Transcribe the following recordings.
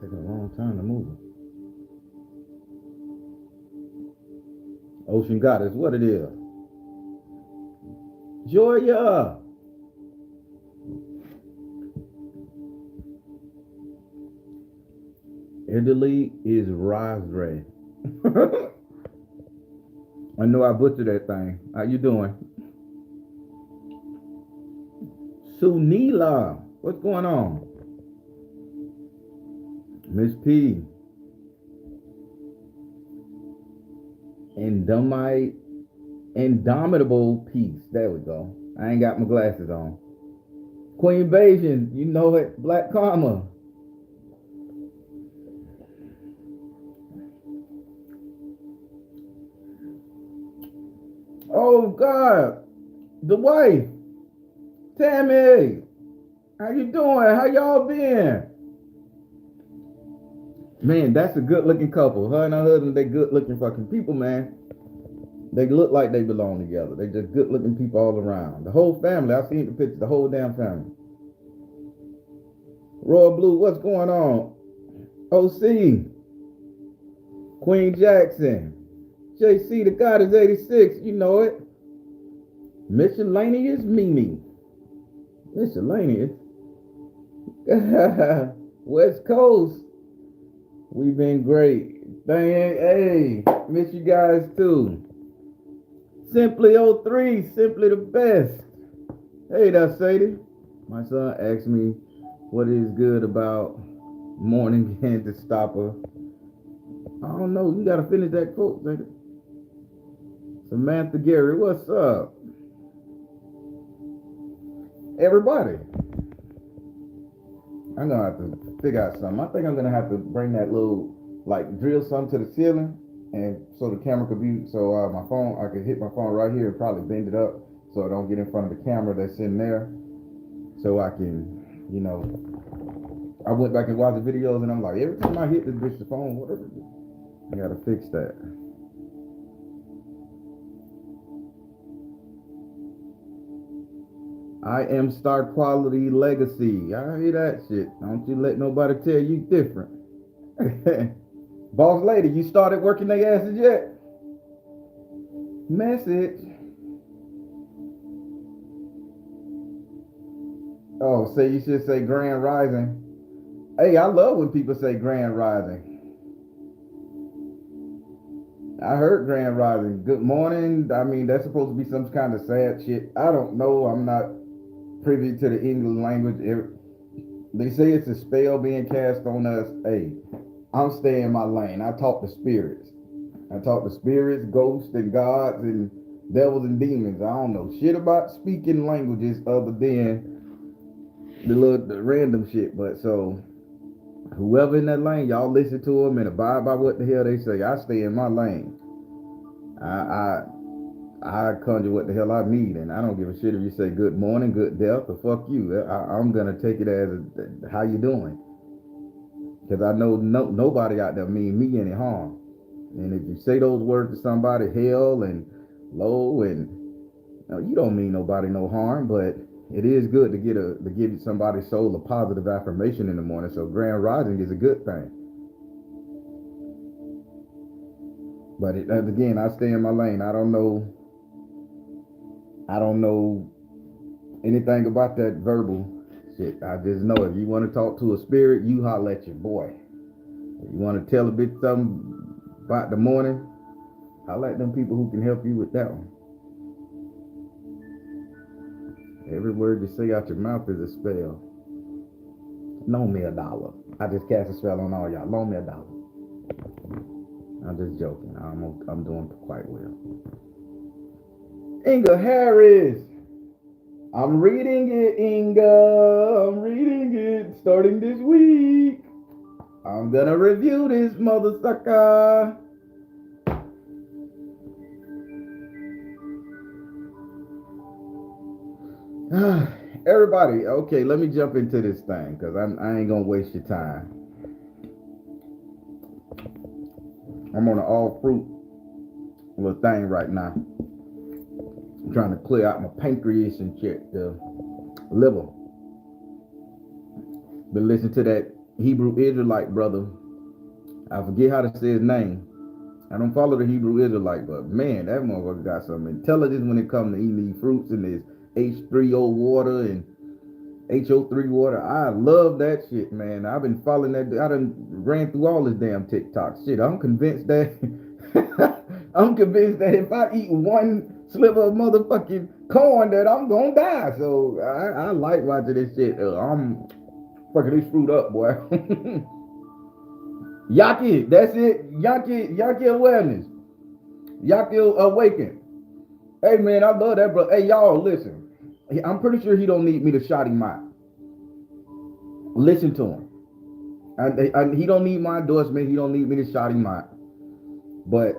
taking a long time to move. Ocean Goddess, what it is? Georgia. Italy is raspberry. I know I butchered that thing. How you doing? Sunila, what's going on? Miss P. Indomitable Peace. There we go. I ain't got my glasses on. Queen Bajan, you know it. Black Karma. Oh God, the wife, Tammy. How you doing? How y'all been? Man, that's a good looking couple. Her and her husband, they good looking fucking people, man. They look like they belong together. They just good looking people all around. The whole family, I've seen the pictures, the whole damn family. Royal Blue, what's going on? OC, Queen Jackson, JC, the God is 86, you know it. Miscellaneous Mimi. Miscellaneous. West Coast. We've been great. Hey, miss you guys too. Simply 03, simply the best. Hey, that's Sadie. My son asked me what is good about morning cancer stopper. I don't know. You gotta finish that quote, Sadie. Samantha Gary, what's up? Everybody. I'm gonna have to figure out something. I think I'm gonna have to bring that little, like, drill something to the ceiling, and so the camera could be, so my phone, I could hit my phone right here and probably bend it up so I don't get in front of the camera that's in there, so I can, you know, I went back and watched the videos and I'm like, every time I hit this bitch the phone, whatever, I gotta fix that. I am star quality legacy. I hear that shit. Don't you let nobody tell you different. Boss lady, you started working their asses yet? Message. Oh, so you should say Grand Rising. Hey, I love when people say Grand Rising. I heard Grand Rising. Good morning. I mean, that's supposed to be some kind of sad shit. I don't know. I'm not privy to the English language. They say it's a spell being cast on us. Hey, I'm staying in my lane. I talk to spirits. I talk to spirits, ghosts, and gods, and devils and demons. I don't know shit about speaking languages other than the random shit. But so whoever in that lane, y'all listen to them and abide by what the hell they say. I stay in my lane. I conjure what the hell I need, and I don't give a shit if you say good morning, good death, or fuck you. I'm gonna take it as how you doing, because I know nobody out there mean me any harm. And if you say those words to somebody, hell and low, and you don't mean nobody no harm, but it is good to give somebody's soul a positive affirmation in the morning. So Grand Rising is a good thing. But again, I stay in my lane. I don't know anything about that verbal shit. I just know if you want to talk to a spirit, you holler at your boy. If you want to tell a bitch something about the morning, holler at them people who can help you with that one. Every word you say out your mouth is a spell. Loan me $1. I just cast a spell on all y'all. Loan me $1. I'm just joking. I'm doing quite well. Inga Harris. I'm reading it, Inga. I'm reading it starting this week. I'm gonna review this mother sucker. Everybody, okay, let me jump into this thing because I ain't gonna waste your time. I'm on an all fruit little thing right now. I'm trying to clear out my pancreas and check the liver. Been listening to that Hebrew Israelite brother. I forget how to say his name. I don't follow the Hebrew Israelite, but man, that motherfucker got some intelligence when it comes to eating these fruits and this H3O water and HO3 water. I love that shit, man. I've been following that. I done ran through all this damn TikTok shit. I'm convinced that I'm convinced that if I eat one sliver of motherfucking corn, that I'm gonna die. So I like watching this shit. I'm fucking this fruit up, boy. Yaki, that's it. Yaki awareness. Yaki awaken. Hey man, I love that, bro. Hey y'all, listen. I'm pretty sure he don't need me to shout him out. Listen to him. He don't need my endorsement. He don't need me to shout him out. But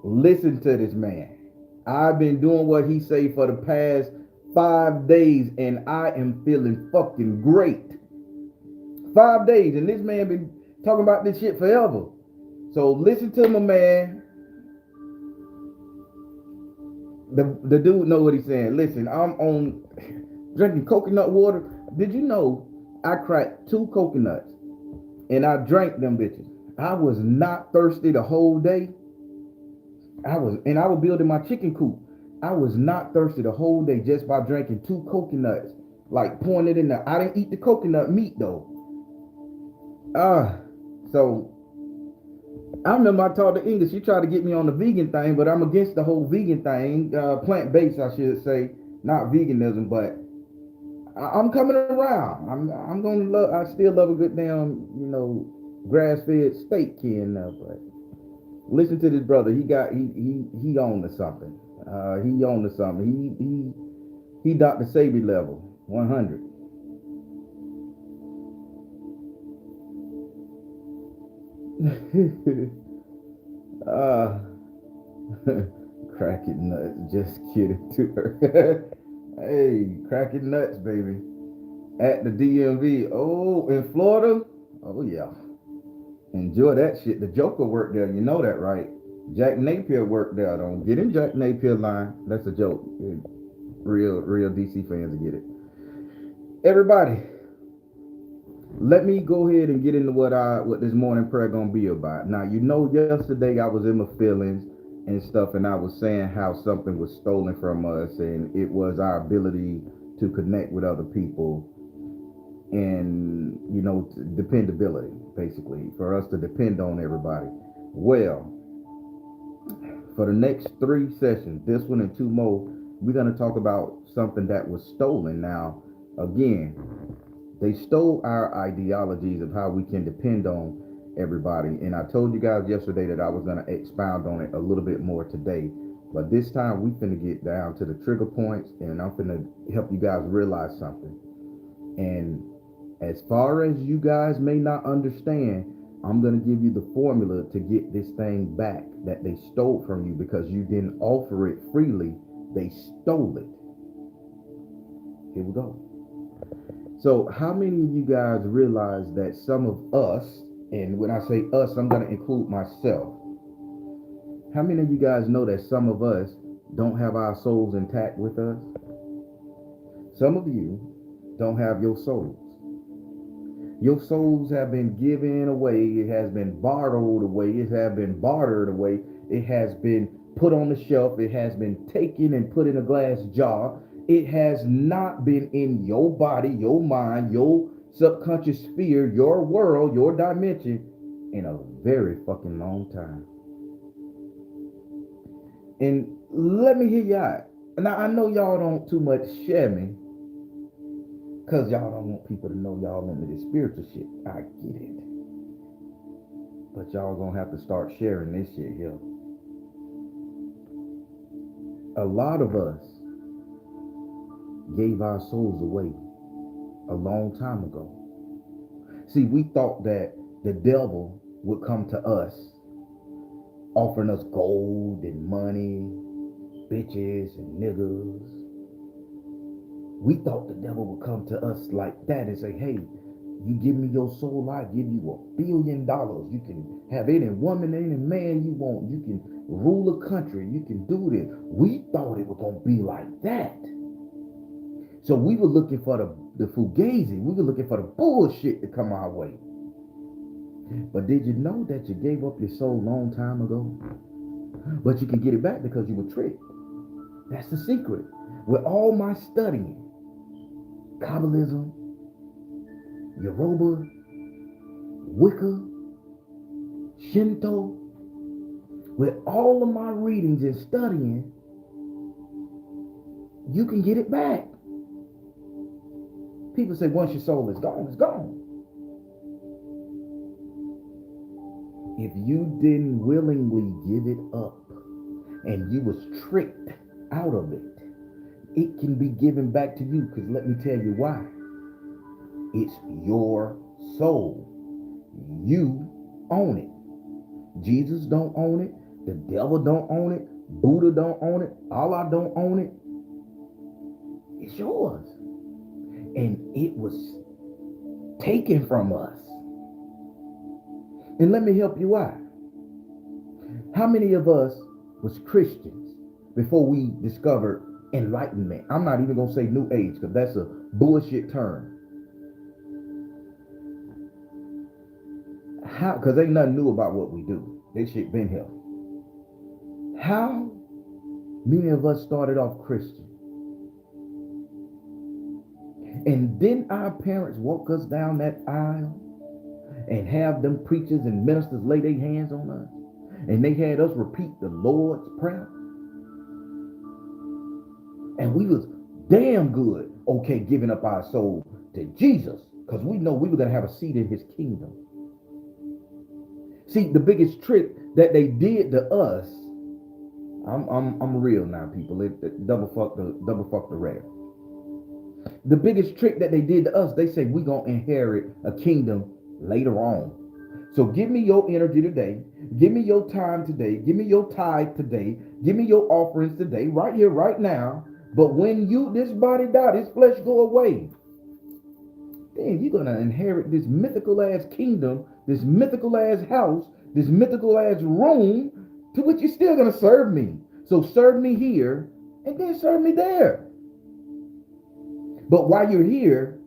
listen to this man. I've been doing what he say for the past 5 days, and I am feeling fucking great. 5 days, and this man been talking about this shit forever. So listen to my man. The dude know what he's saying. Listen, I'm on drinking coconut water. Did you know I cracked 2 coconuts and I drank them bitches? I was not thirsty the whole day. I was building my chicken coop. I was not thirsty the whole day just by drinking 2 coconuts. Like pouring it in there. I didn't eat the coconut meat though. So I remember I talked to English. She tried to get me on the vegan thing, but I'm against the whole vegan thing. Plant-based, I should say, not veganism. But I'm coming around. I'm gonna love. I still love a good damn, grass-fed steak here and there. But listen to this brother. He on to something. He on to something. He Dr. Sabi level 100. uh Cracking nuts, just kidding to her. Hey, cracking nuts, baby. At the DMV. Oh, in Florida. Oh yeah, enjoy that shit. The Joker worked there, you know that, right? Jack Napier worked there. Don't get in Jack Napier line. That's a joke. Real DC fans get it. Everybody, let me go ahead and get into what this morning prayer gonna be about. Now, yesterday I was in my feelings and stuff, and I was saying how something was stolen from us, and it was our ability to connect with other people, and dependability, basically, for us to depend on everybody. Well, for the next 3 sessions, this one and 2 more, we're gonna talk about something that was stolen. Now, again, they stole our ideologies of how we can depend on everybody. And I told you guys yesterday that I was going to expound on it a little bit more today. But this time we finna get down to the trigger points, and I'm finna help you guys realize something. And as far as you guys may not understand, I'm going to give you the formula to get this thing back that they stole from you, because you didn't offer it freely. They stole it. Here we go. So how many of you guys realize that some of us, and when I say us, I'm going to include myself. How many of you guys know that some of us don't have our souls intact with us? Some of you don't have your souls. Your souls have been given away. It has been borrowed away. It has been bartered away. It has been put on the shelf. It has been taken and put in a glass jar. It has not been in your body, your mind, your subconscious sphere, your world, your dimension in a very fucking long time. And let me hear you out. Now, I know y'all don't too much share me, because y'all don't want people to know y'all into this spiritual shit. I get it. But y'all gonna have to start sharing this shit here. A lot of us gave our souls away a long time ago. See, we thought that the devil would come to us offering us gold and money, bitches and niggas. We thought the devil would come to us like that and say, hey, you give me your soul, I give you $1 billion. You can have any woman, any man you want. You can rule a country. You can do this. We thought it was going to be like that. So we were looking for the fugazi. We were looking for the bullshit to come our way. But did you know that you gave up your soul a long time ago? But you can get it back because you were tricked. That's the secret. With all my studying, Kabbalism, Yoruba, Wicca, Shinto, with all of my readings and studying, you can get it back. People say once your soul is gone, it's gone. If you didn't willingly give it up and you was tricked out of it, it can be given back to you, because let me tell you why. It's your soul. You own it. Jesus don't own it. The devil don't own it. Buddha don't own it. Allah don't own it. It's yours. And it was taken from us. And let me help you out. How many of us was Christians before we discovered enlightenment? I'm not even going to say new age, because that's a bullshit term. How? Because ain't nothing new about what we do. This shit been here. How many of us started off Christian? And then our parents walk us down that aisle and have them preachers and ministers lay their hands on us. And they had us repeat the Lord's Prayer. And we was damn good, okay, giving up our soul to Jesus, because we know we were going to have a seat in his kingdom. See, the biggest trick that they did to us, I'm real now, people. It double fuck the rap. The biggest trick that they did to us, they say we gonna inherit a kingdom later on. So give me your energy today. Give me your time today. Give me your tithe today. Give me your offerings today, right here, right now. But when this body die, this flesh go away, then you're gonna inherit this mythical ass kingdom, this mythical ass house, this mythical ass room, to which you're still gonna serve me. So serve me here and then serve me there. But while you're here,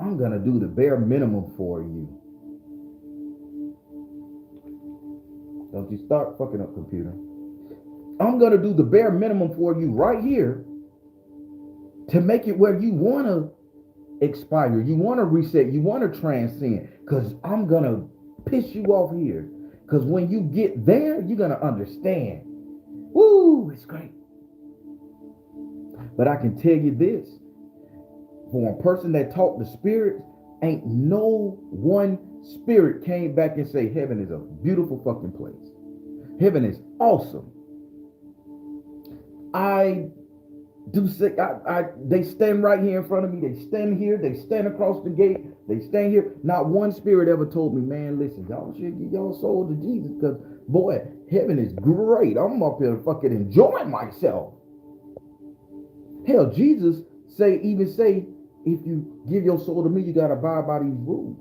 I'm gonna do the bare minimum for you. Don't you start fucking up, computer. I'm gonna do the bare minimum for you right here to make it where you wanna expire, you wanna reset, you wanna transcend, because I'm gonna piss you off here. Because when you get there, you're gonna understand. Woo, it's great. But I can tell you this. For a person that taught the spirits, ain't no one spirit came back and say heaven is a beautiful fucking place. Heaven is awesome. I do say they stand right here in front of me. They stand here. They stand across the gate. They stand here. Not one spirit ever told me, man, listen, y'all should give y'all soul to Jesus, because boy, heaven is great. I'm up here fucking enjoying myself. Hell, Jesus even say, if you give your soul to me, you got to abide by these rules.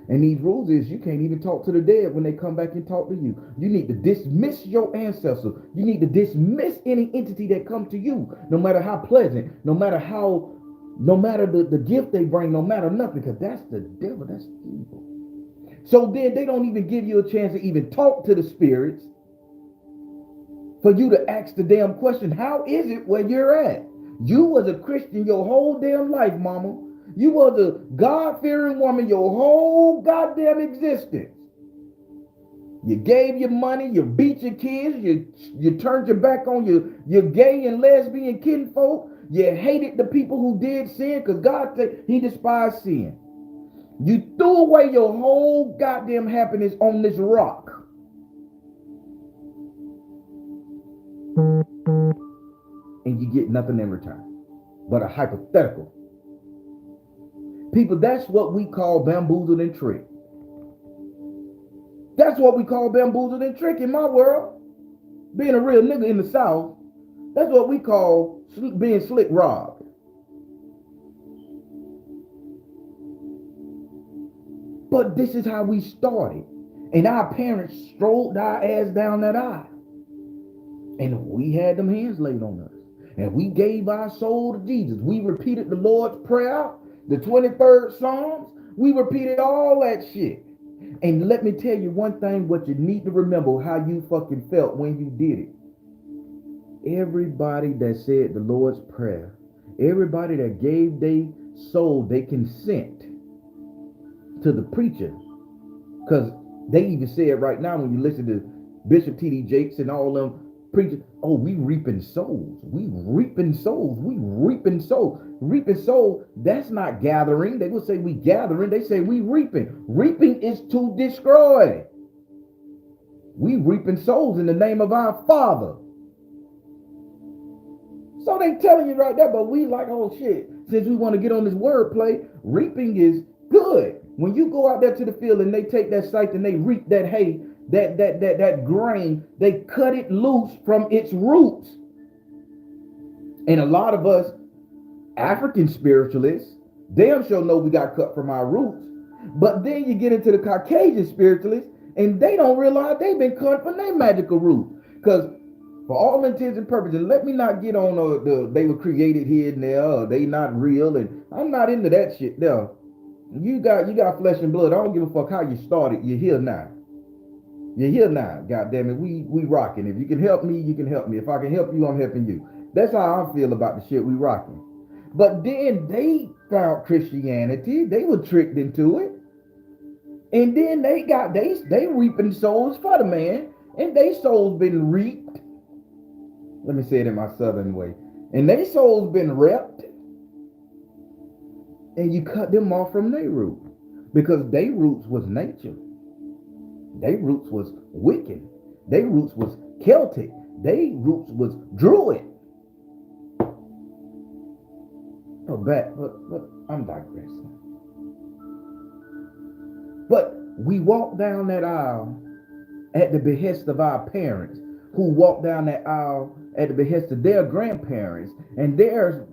And these rules is you can't even talk to the dead when they come back and talk to you. You need to dismiss your ancestor. You need to dismiss any entity that come to you, no matter how pleasant, no matter the gift they bring, no matter nothing, because that's the devil, that's evil. So then they don't even give you a chance to even talk to the spirits for you to ask the damn question, how is it where you're at? You was a Christian your whole damn life, mama. You was a God-fearing woman your whole goddamn existence. You gave your money, you beat your kids, you turned your back on your gay and lesbian kinfolk. You hated the people who did sin, because God said he despised sin. You threw away your whole goddamn happiness on this rock. And you get nothing in return but a hypothetical. People, that's what we call bamboozled and tricked. That's what we call bamboozled and tricked in my world. Being a real nigga in the South, that's what we call being slick robbed. But this is how we started. And our parents strolled our ass down that aisle. And we had them hands laid on us. And we gave our soul to Jesus. We repeated the Lord's Prayer, the 23rd Psalms. We repeated all that shit. And let me tell you one thing, what you need to remember, how you fucking felt when you did it. Everybody that said the Lord's Prayer, everybody that gave their soul, they consent to the preacher. Because they even say it right now when you listen to Bishop T.D. Jakes and all them preachers. Oh, we reaping souls. We reaping souls. We reaping souls. Reaping soul, that's not gathering. They will say we gathering. They say we reaping. Reaping is to destroy. We reaping souls in the name of our Father. So they telling you right there, but we like, oh shit, since we want to get on this wordplay, reaping is good. When you go out there to the field and they take that scythe and they reap that hay, that grain, they cut it loose from its roots. And a lot of us African spiritualists, damn sure know we got cut from our roots. But then you get into the Caucasian spiritualists and they don't realize they've been cut from their magical root. Because for all intents and purposes, let me not get on they were created here and there, or they not real, and I'm not into that shit there. You got flesh and blood. I don't give a fuck how you started. You're here now. You're here now. God damn it. We rocking. If you can help me, you can help me. If I can help you, I'm helping you. That's how I feel about the shit we rocking. But then they found Christianity. They were tricked into it. And then they reaping souls for the man. And they souls been reaped. Let me say it in my southern way. And they souls been reaped. And you cut them off from their root. Because their roots was nature. Their roots was Wiccan. Their roots was Celtic. Their roots was Druid. But I'm digressing. But we walk down that aisle at the behest of our parents, who walk down that aisle at the behest of their grandparents and their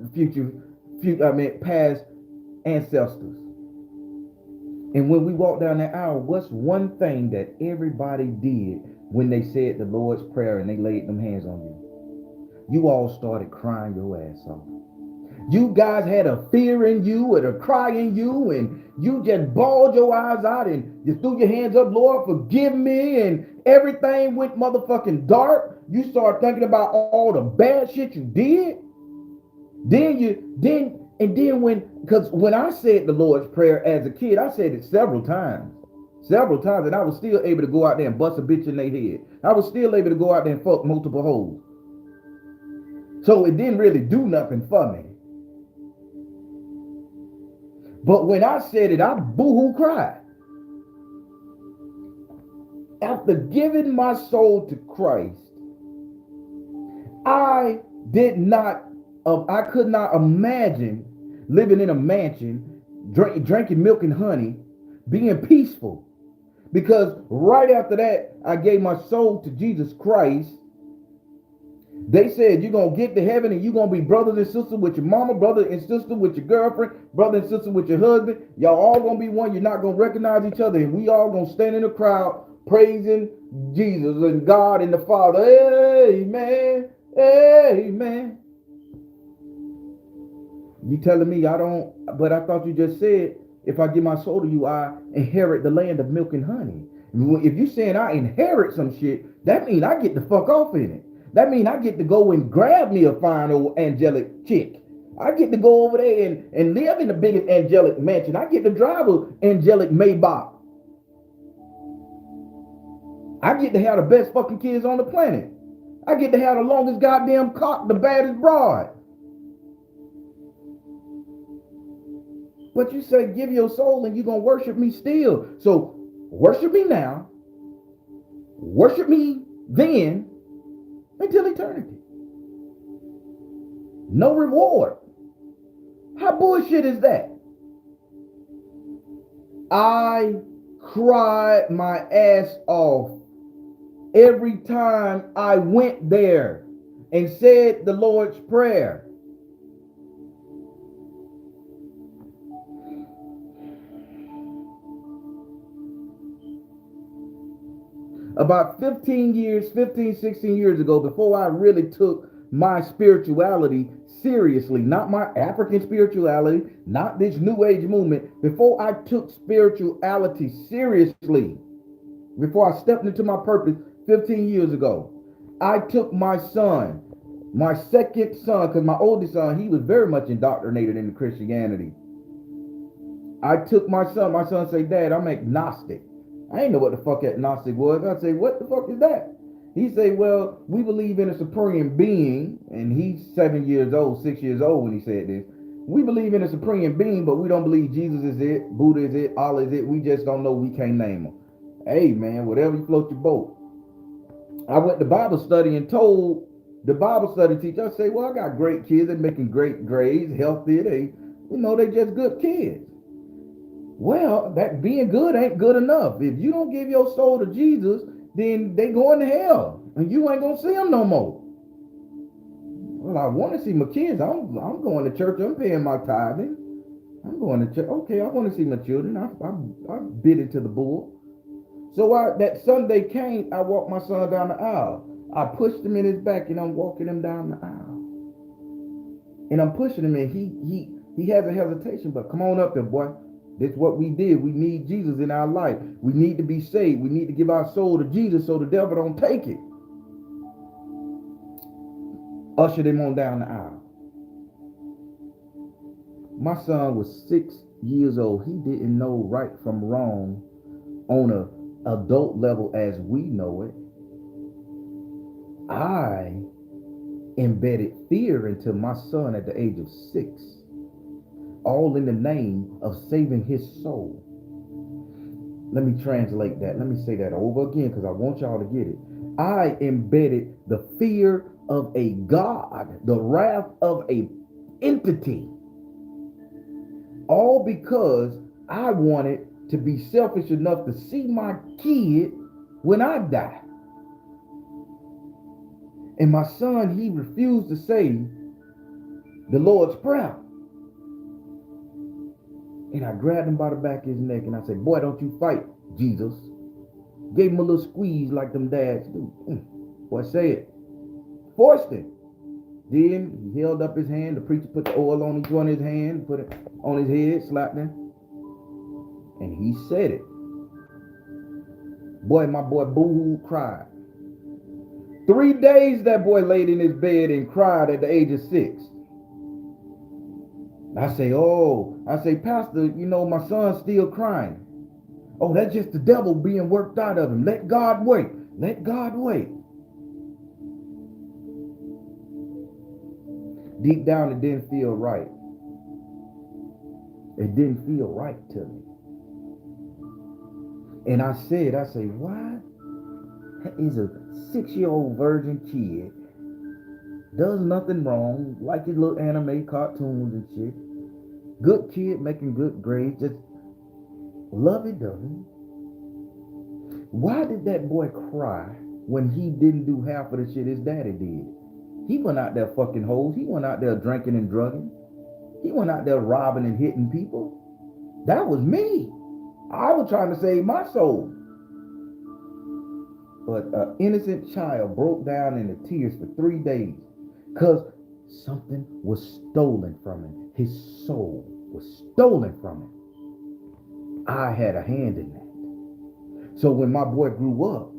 past ancestors. And when we walk down that aisle, what's one thing that everybody did when they said the Lord's Prayer and they laid them hands on you? You all started crying your ass off. You guys had a fear in you and a cry in you, and you just bawled your eyes out and you threw your hands up, Lord, forgive me, and everything went motherfucking dark. You start thinking about all the bad shit you did. Because when I said the Lord's Prayer as a kid, I said it several times, and I was still able to go out there and bust a bitch in their head. I was still able to go out there and fuck multiple hoes. So it didn't really do nothing for me. But when I said it, I boo-hoo cried. After giving my soul to Christ, I could not imagine living in a mansion, drinking milk and honey, being peaceful. Because right after that, I gave my soul to Jesus Christ. They said you're going to get to heaven and you're going to be brothers and sisters with your mama, brother and sister with your girlfriend, brother and sister with your husband. Y'all all going to be one. You're not going to recognize each other. And we all going to stand in the crowd praising Jesus and God and the Father. Amen. Amen. You telling me I don't, but I thought you just said, if I give my soul to you, I inherit the land of milk and honey. If you saying I inherit some shit, that means I get the fuck off in it. That means I get to go and grab me a fine old angelic chick. I get to go over there and live in the biggest angelic mansion. I get to drive an angelic Maybach. I get to have the best fucking kids on the planet. I get to have the longest goddamn cock, the baddest broad. But you say, give your soul and you're going to worship me still. So worship me now. Worship me then. Until eternity. No reward. How bullshit is that? I cried my ass off every time I went there and said the Lord's Prayer. About 16 years ago, before I really took my spirituality seriously, not my African spirituality, not this new age movement, before I took spirituality seriously, before I stepped into my purpose 15 years ago, I took my son, my second son, because my oldest son, he was very much indoctrinated into Christianity. I took my son say, Dad, I'm agnostic. I ain't know what the fuck agnostic was. I say, what the fuck is that? He say, well, we believe in a supreme being, and he's 7 years old, 6 years old when he said this. We believe in a supreme being, but we don't believe Jesus is it, Buddha is it, Allah is it. We just don't know. We can't name them. Hey, man, whatever you float your boat. I went to Bible study and told the Bible study teacher, I say, well, I got great kids. They're making great grades, healthy. They just good kids. Well, that being good ain't good enough. If you don't give your soul to Jesus, then they going to hell, and you ain't gonna see them no more. Well, I want to see my kids. I'm going to church. I'm paying my tithing. I'm going to church. Okay, I want to see my children. I bid into the bull. So that Sunday came, I walked my son down the aisle. I pushed him in his back, and I'm walking him down the aisle. And I'm pushing him, and he has a hesitation, but come on up there, boy. That's what we did. We need Jesus in our life. We need to be saved. We need to give our soul to Jesus so the devil don't take it. Ushered him on down the aisle. My son was 6 years old. He didn't know right from wrong on a adult level as we know it. I embedded fear into my son at the age of 6. All in the name of saving his soul. Let me translate that. Let me say that over again because I want y'all to get it. I embedded the fear of a God, the wrath of a entity, all because I wanted to be selfish enough to see my kid when I die. And my son, he refused to say the Lord's Prayer. And I grabbed him by the back of his neck and I said, boy, don't you fight, Jesus. Gave him a little squeeze like them dads do. Boy, say it. Forced him. Then he held up his hand. The preacher put the oil on each one of his hand, put it on his head, slapped him. And he said it. Boy, my boy boo-hoo cried. 3 days that boy laid in his bed and cried at the age of 6. I say, Pastor, my son's still crying. Oh, that's just the devil being worked out of him. Let God wait. Let God wait. Deep down, it didn't feel right. It didn't feel right to me. And I say, why is a 6-year-old virgin kid, does nothing wrong, like his little anime cartoons and shit, good kid making good grades, just lovey-dovey. Why did that boy cry when he didn't do half of the shit his daddy did? He went out there fucking hoes. He went out there drinking and drugging. He went out there robbing and hitting people. That was me. I was trying to save my soul. But an innocent child broke down into tears for 3 days because something was stolen from him. His soul was stolen from him. I had a hand in that. So when my boy grew up,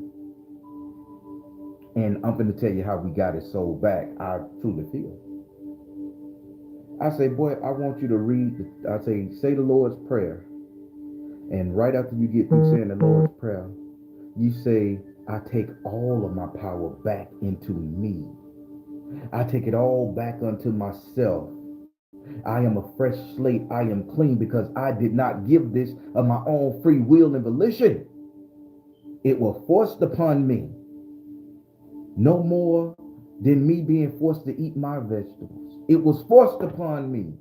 and I'm going to tell you how we got his soul back, I truly feel. I say, boy, I want you to read, say the Lord's Prayer. And right after you get through saying the Lord's Prayer, you say, I take all of my power back into me. I take it all back unto myself. I am a fresh slate. I am clean because I did not give this of my own free will and volition. It was forced upon me. No more than me being forced to eat my vegetables. It was forced upon me.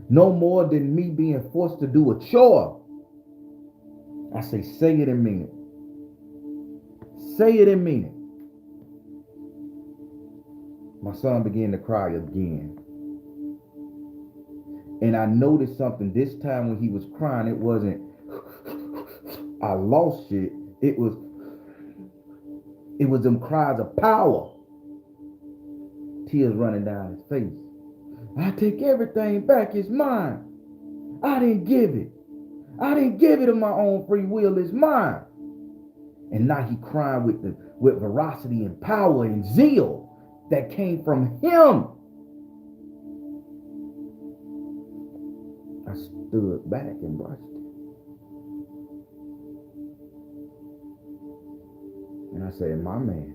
No more than me being forced to do a chore. I say it and mean it. Say it and mean it. My son began to cry again. And I noticed something this time when he was crying. It wasn't, I lost shit. It was them cries of power. tears running down his face. I take everything back. It's mine. I didn't give it. I didn't give it of my own free will. It's mine. And now he crying with veracity and power and zeal that came from him. I stood back and watched it. And I said, my man.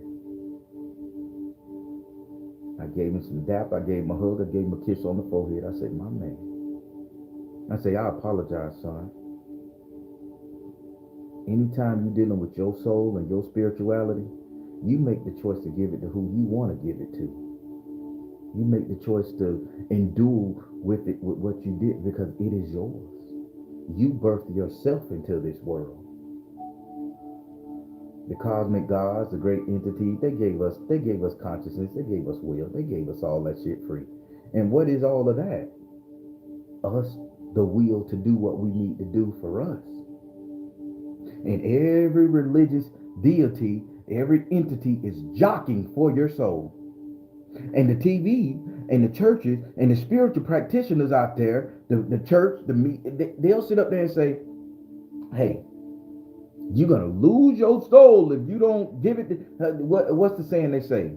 I gave him some dap. I gave him a hug. I gave him a kiss on the forehead. I said, my man. I say, I apologize, son. Anytime you're dealing with your soul and your spirituality, you make the choice to give it to who you want to give it to. You make the choice to endure with it, with what you did, because it is yours. You birthed yourself into this world. The cosmic gods, the great entity, they gave us consciousness, they gave us will, they gave us all that shit free. And what is all of that? Us, the will to do what we need to do for us. And every religious deity, every entity is jockeying for your soul. And the TV and the churches and the spiritual practitioners out there, the church, they'll sit up there and say, hey, you're going to lose your soul if you don't give it to, what's the saying they say?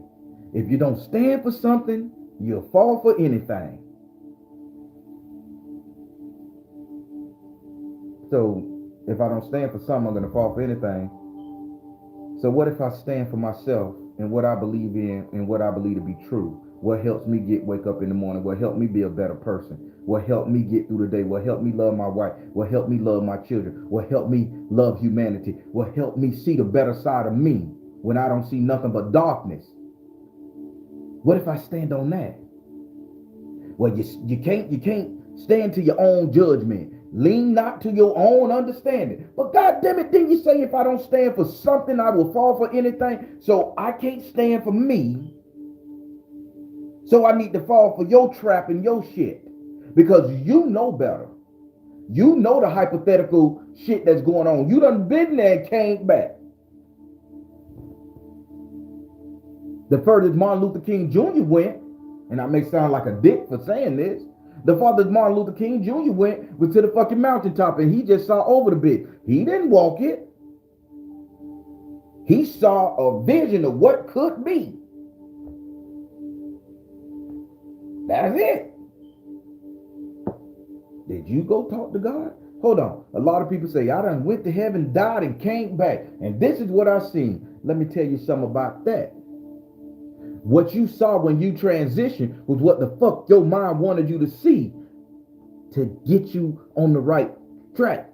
If you don't stand for something, you'll fall for anything. So if I don't stand for something, I'm going to fall for anything. So what if I stand for myself and what I believe in and what I believe to be true? What helps me wake up in the morning? What helped me be a better person? What helped me get through the day? What helped me love my wife? What helped me love my children? What helped me love humanity? What helped me see the better side of me when I don't see nothing but darkness? What if I stand on that? Well, you can't stand to your own judgment. Lean not to your own understanding. But God damn it, didn't you say if I don't stand for something, I will fall for anything? So I can't stand for me. So I need to fall for your trap and your shit. Because you know better. You know the hypothetical shit that's going on. You done been there and came back. The furthest Martin Luther King Jr. went, and I may sound like a dick for saying this, the farthest Martin Luther King Jr. went was to the fucking mountaintop, and he just saw over the bit. He didn't walk it. He saw a vision of what could be. That's it. Did you go talk to God? Hold on. A lot of people say, I done went to heaven, died, and came back. And this is what I seen. Let me tell you something about that. What you saw when you transitioned was what the fuck your mind wanted you to see to get you on the right track.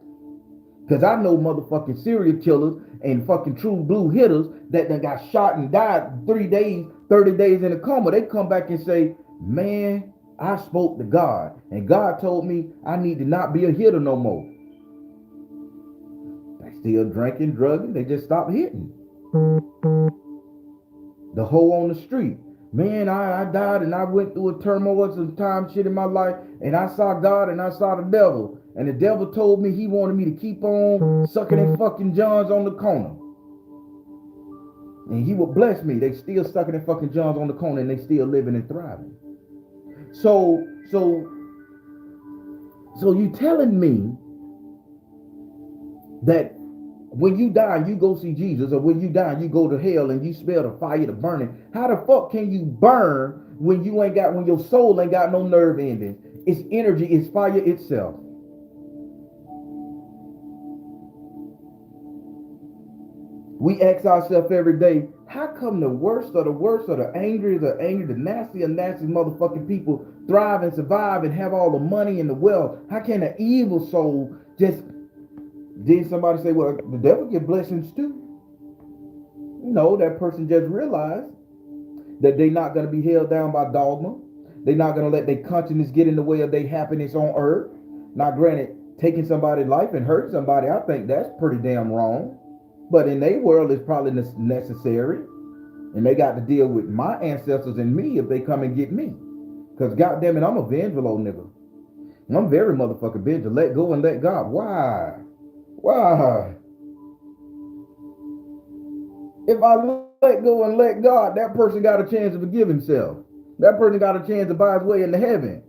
Because I know motherfucking serial killers and fucking true blue hitters that done got shot and died 3 days, 30 days in a coma. They come back and say, man, I spoke to God and God told me I need to not be a hitter no more. They still drinking, drugging, they just stopped hitting. The hoe on the street. Man, I died and I went through a turmoil some time shit in my life, and I saw God and I saw the devil. And the devil told me he wanted me to keep on sucking them fucking Johns on the corner. And he would bless me. They still sucking them fucking Johns on the corner and they still living and thriving. So you telling me that when you die, you go see Jesus, or when you die, you go to hell and you smell the fire to burning. How the fuck can you burn when your soul ain't got no nerve endings? It's energy, it's fire itself. We ask ourselves every day, how come the worst of the angry, the nasty motherfucking people thrive and survive and have all the money and the wealth? How can an evil soul just... Did somebody say, well, the devil get blessings too? No, that person just realized that they're not going to be held down by dogma. They're not going to let their conscience get in the way of their happiness on earth. Now, granted, taking somebody's life and hurting somebody, I think that's pretty damn wrong. But in their world, it's probably necessary. And they got to deal with my ancestors and me if they come and get me. Because goddamn it, I'm a vengeful old nigga. I'm very motherfucking vengeful. Let go and let God. Why? Why? If I let go and let God, that person got a chance to forgive himself. That person got a chance to buy his way into heaven.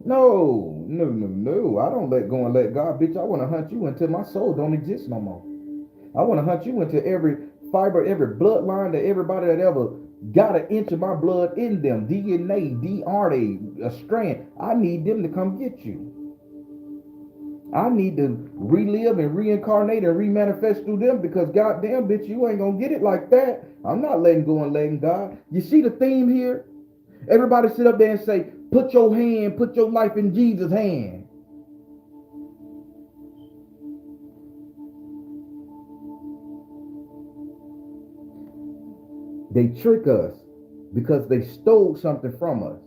No, no, no, no. I don't let go and let God, bitch. I want to hunt you until my soul don't exist no more. I want to hunt you into every fiber, every bloodline, that everybody that ever got an inch of my blood in them, DNA, DNA, a strand. I need them to come get you. I need to relive and reincarnate and remanifest through them, because goddamn, bitch, you ain't gonna get it like that. I'm not letting go and letting God. You see the theme here? Everybody sit up there and say, put your life in Jesus' hand. They trick us because they stole something from us.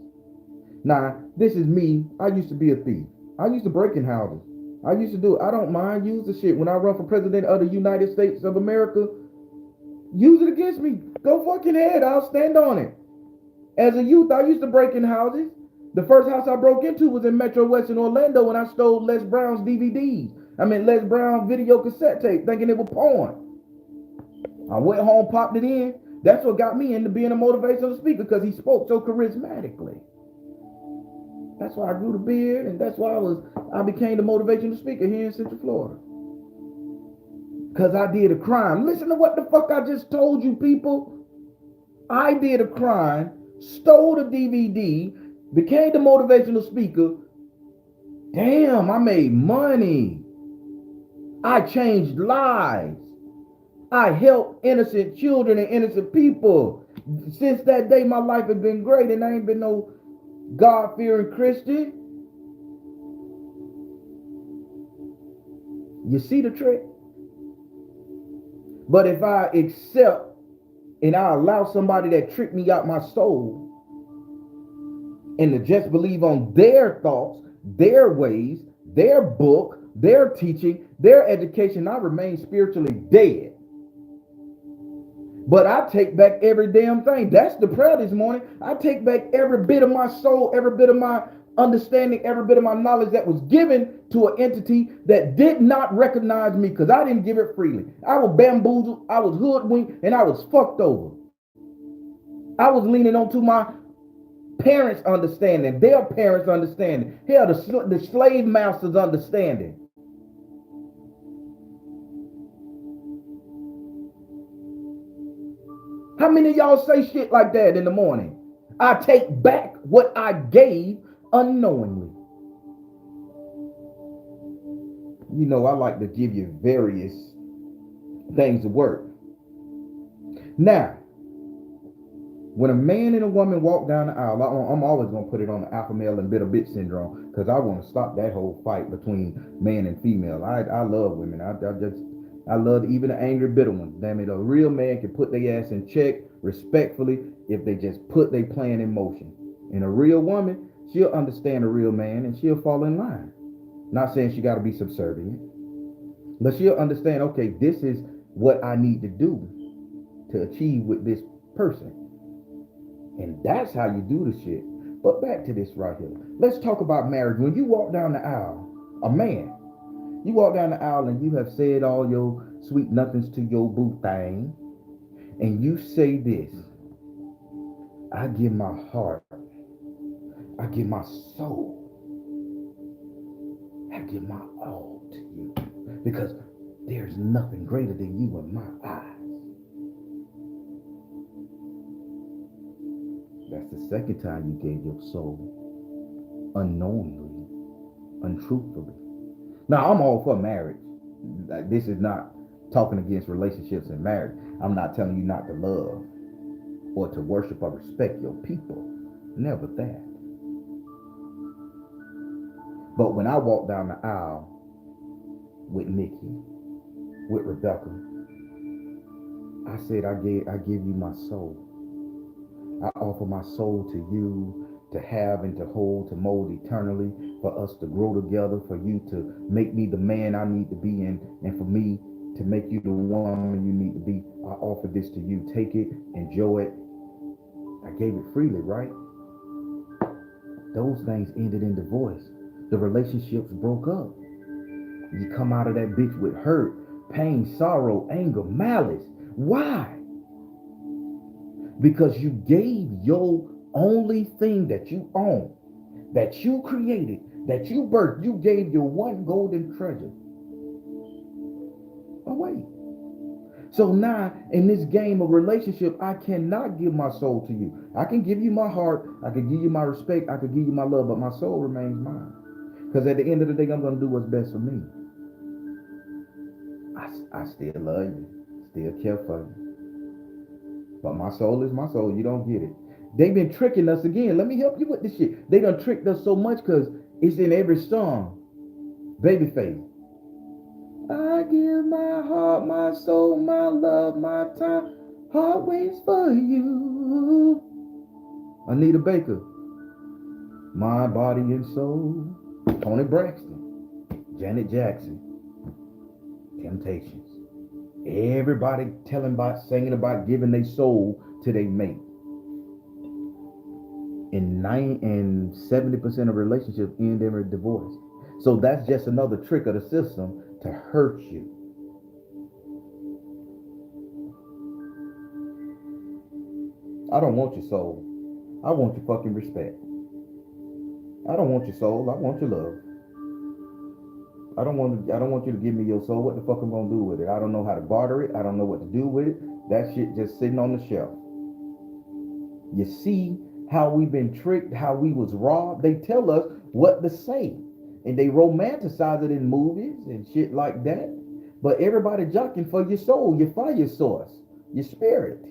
Now, this is me. I used to be a thief. I used to break in houses. I used to do it. I don't mind. Use the shit. When I run for president of the United States of America, use it against me. Go fucking ahead. I'll stand on it. As a youth, I used to break in houses. The first house I broke into was in Metro West in Orlando, and I stole Les Brown's DVDs. Les Brown video cassette tape, thinking it was porn. I went home, popped it in. That's what got me into being a motivational speaker, because he spoke so charismatically. That's why I grew the beard, and that's why I became the motivational speaker here in Central Florida. Because I did a crime. Listen to what the fuck I just told you, people. I did a crime, stole the DVD, became the motivational speaker. Damn, I made money. I changed lives. I helped innocent children and innocent people. Since that day, my life has been great, and I ain't been no God-fearing Christian. You see the trick? But if I accept and I allow somebody that tricked me out my soul and to just believe on their thoughts, their ways, their book, their teaching, their education, I remain spiritually dead. But I take back every damn thing. That's the prayer this morning. I take back every bit of my soul, every bit of my understanding, every bit of my knowledge that was given to an entity that did not recognize me, because I didn't give it freely. I was bamboozled, I was hoodwinked, and I was fucked over. I was leaning onto my parents' understanding, their parents' understanding, hell, the slave masters' understanding. How many of y'all say shit like that in the morning? I take back what I gave unknowingly. You know, I like to give you various things to work. Now, when a man and a woman walk down the aisle, I'm always going to put it on the alpha male and bitter bitch syndrome, because I want to stop that whole fight between man and female. I love women. I love even the angry, bitter ones. Damn it, a real man can put their ass in check respectfully if they just put their plan in motion. And a real woman, she'll understand a real man and she'll fall in line. Not saying she got to be subservient, but she'll understand, okay, this is what I need to do to achieve with this person. And that's how you do the shit. But back to this right here. Let's talk about marriage. When you walk down the aisle, a man, you walk down the aisle and you have said all your sweet nothings to your boo thing, and you say this: I give my heart, I give my soul, I give my all to you, because there's nothing greater than you in my eyes. That's the second time you gave your soul unknowingly, untruthfully. Now, I'm all for marriage. This is not talking against relationships and marriage. I'm not telling you not to love or to worship or respect your people. Never that. But when I walk down the aisle with Nikki, with Rebecca, I said, I give you my soul. I offer my soul to you to have and to hold, to mold eternally, for us to grow together, for you to make me the man I need to be in, and for me to make you the woman you need to be. I offer this to you. Take it, enjoy it. I gave it freely, right? Those things ended in divorce. The relationships broke up. You come out of that bitch with hurt, pain, sorrow, anger, malice. Why? Because you gave your only thing that you own, that you created, that you birthed, you gave your one golden treasure away. So now in this game of relationship, I cannot give my soul to you. I can give you my heart, I can give you my respect, I can give you my love, but my soul remains mine. Because at the end of the day, I'm going to do what's best for me. I still love you, still care for you. But my soul is my soul. You don't get it. They've been tricking us again. Let me help you with this shit. They done tricked us so much because it's in every song. Babyface. I give my heart, my soul, my love, my time, always for you. Anita Baker. My body and soul. Tony Braxton. Janet Jackson. Temptations. Everybody telling about, singing about giving their soul to their mate. And 70% of relationships end in a divorce. So that's just another trick of the system to hurt you. I don't want your soul. I want your fucking respect. I don't want your soul. I want your love. I don't want you to give me your soul. What the fuck I'm gonna do with it? I don't know how to barter it. I don't know what to do with it. That shit just sitting on the shelf. You see how we've been tricked, how we was robbed. They tell us what to say. And they romanticize it in movies and shit like that. But everybody jockeying for your soul, your fire source, your spirit.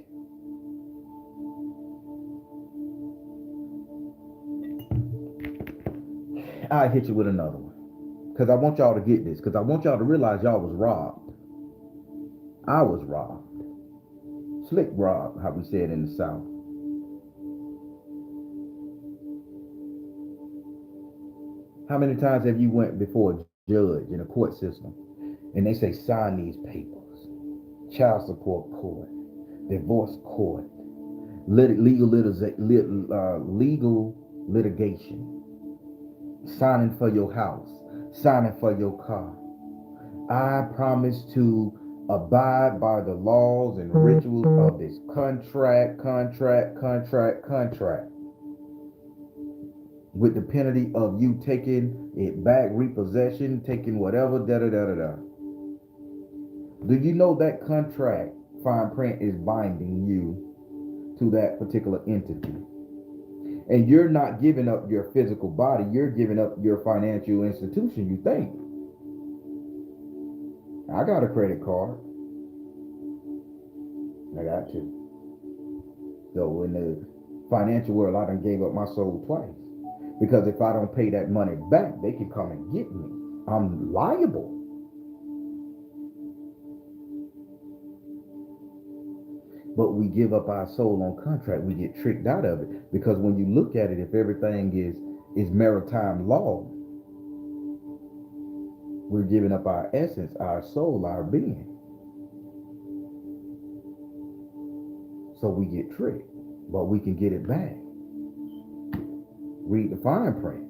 I'll hit you with another one. Because I want y'all to get this. Because I want y'all to realize y'all was robbed. I was robbed. Slick robbed, how we said in the South. How many times have you went before a judge in a court system and they say sign these papers? Child support court, divorce court, legal litigation, signing for your house, signing for your car. I promise to abide by the laws and rituals of this contract. With the penalty of you taking it back, repossession, taking whatever, da-da-da-da-da. Do you know that contract, fine print, is binding you to that particular entity? And you're not giving up your physical body, you're giving up your financial institution, you think. I got a credit card. I got to. So in the financial world, I done gave up my soul twice. Because if I don't pay that money back, they can come and get me. I'm liable. But we give up our soul on contract. We get tricked out of it. Because when you look at it, if everything is maritime law, we're giving up our essence, our soul, our being. So we get tricked. But we can get it back. Read the fine print.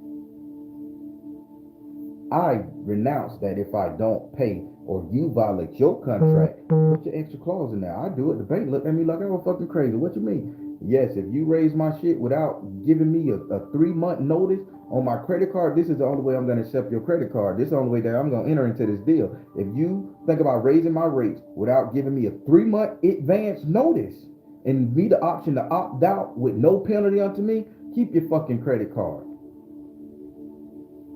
I renounce that if I don't pay or you violate your contract, put your extra clause in there. I do it. The bank looked at me like I was fucking crazy. What you mean? Yes, if you raise my shit without giving me a 3-month notice on my credit card, this is the only way I'm going to accept your credit card. This is the only way that I'm going to enter into this deal. If you think about raising my rates without giving me a 3-month advance notice and me the option to opt out with no penalty unto me, keep your fucking credit card.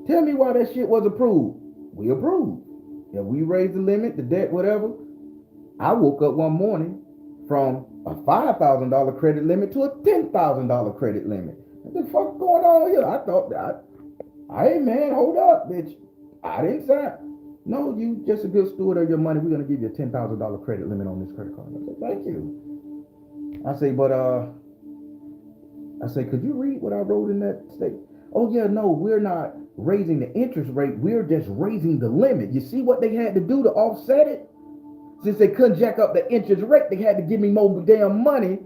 Tell me why that shit was approved. We approved. If we raised the limit, the debt, whatever. I woke up one morning from a $5,000 credit limit to a $10,000 credit limit. What the fuck going on here? I thought that. Hey man, hold up, bitch. I didn't sign. No, you just a good steward of your money. We're gonna give you a $10,000 credit limit on this credit card. I said, thank you. I say, could you read what I wrote in that statement? Oh yeah, no, we're not raising the interest rate. We're just raising the limit. You see what they had to do to offset it? Since they couldn't jack up the interest rate, they had to give me more damn money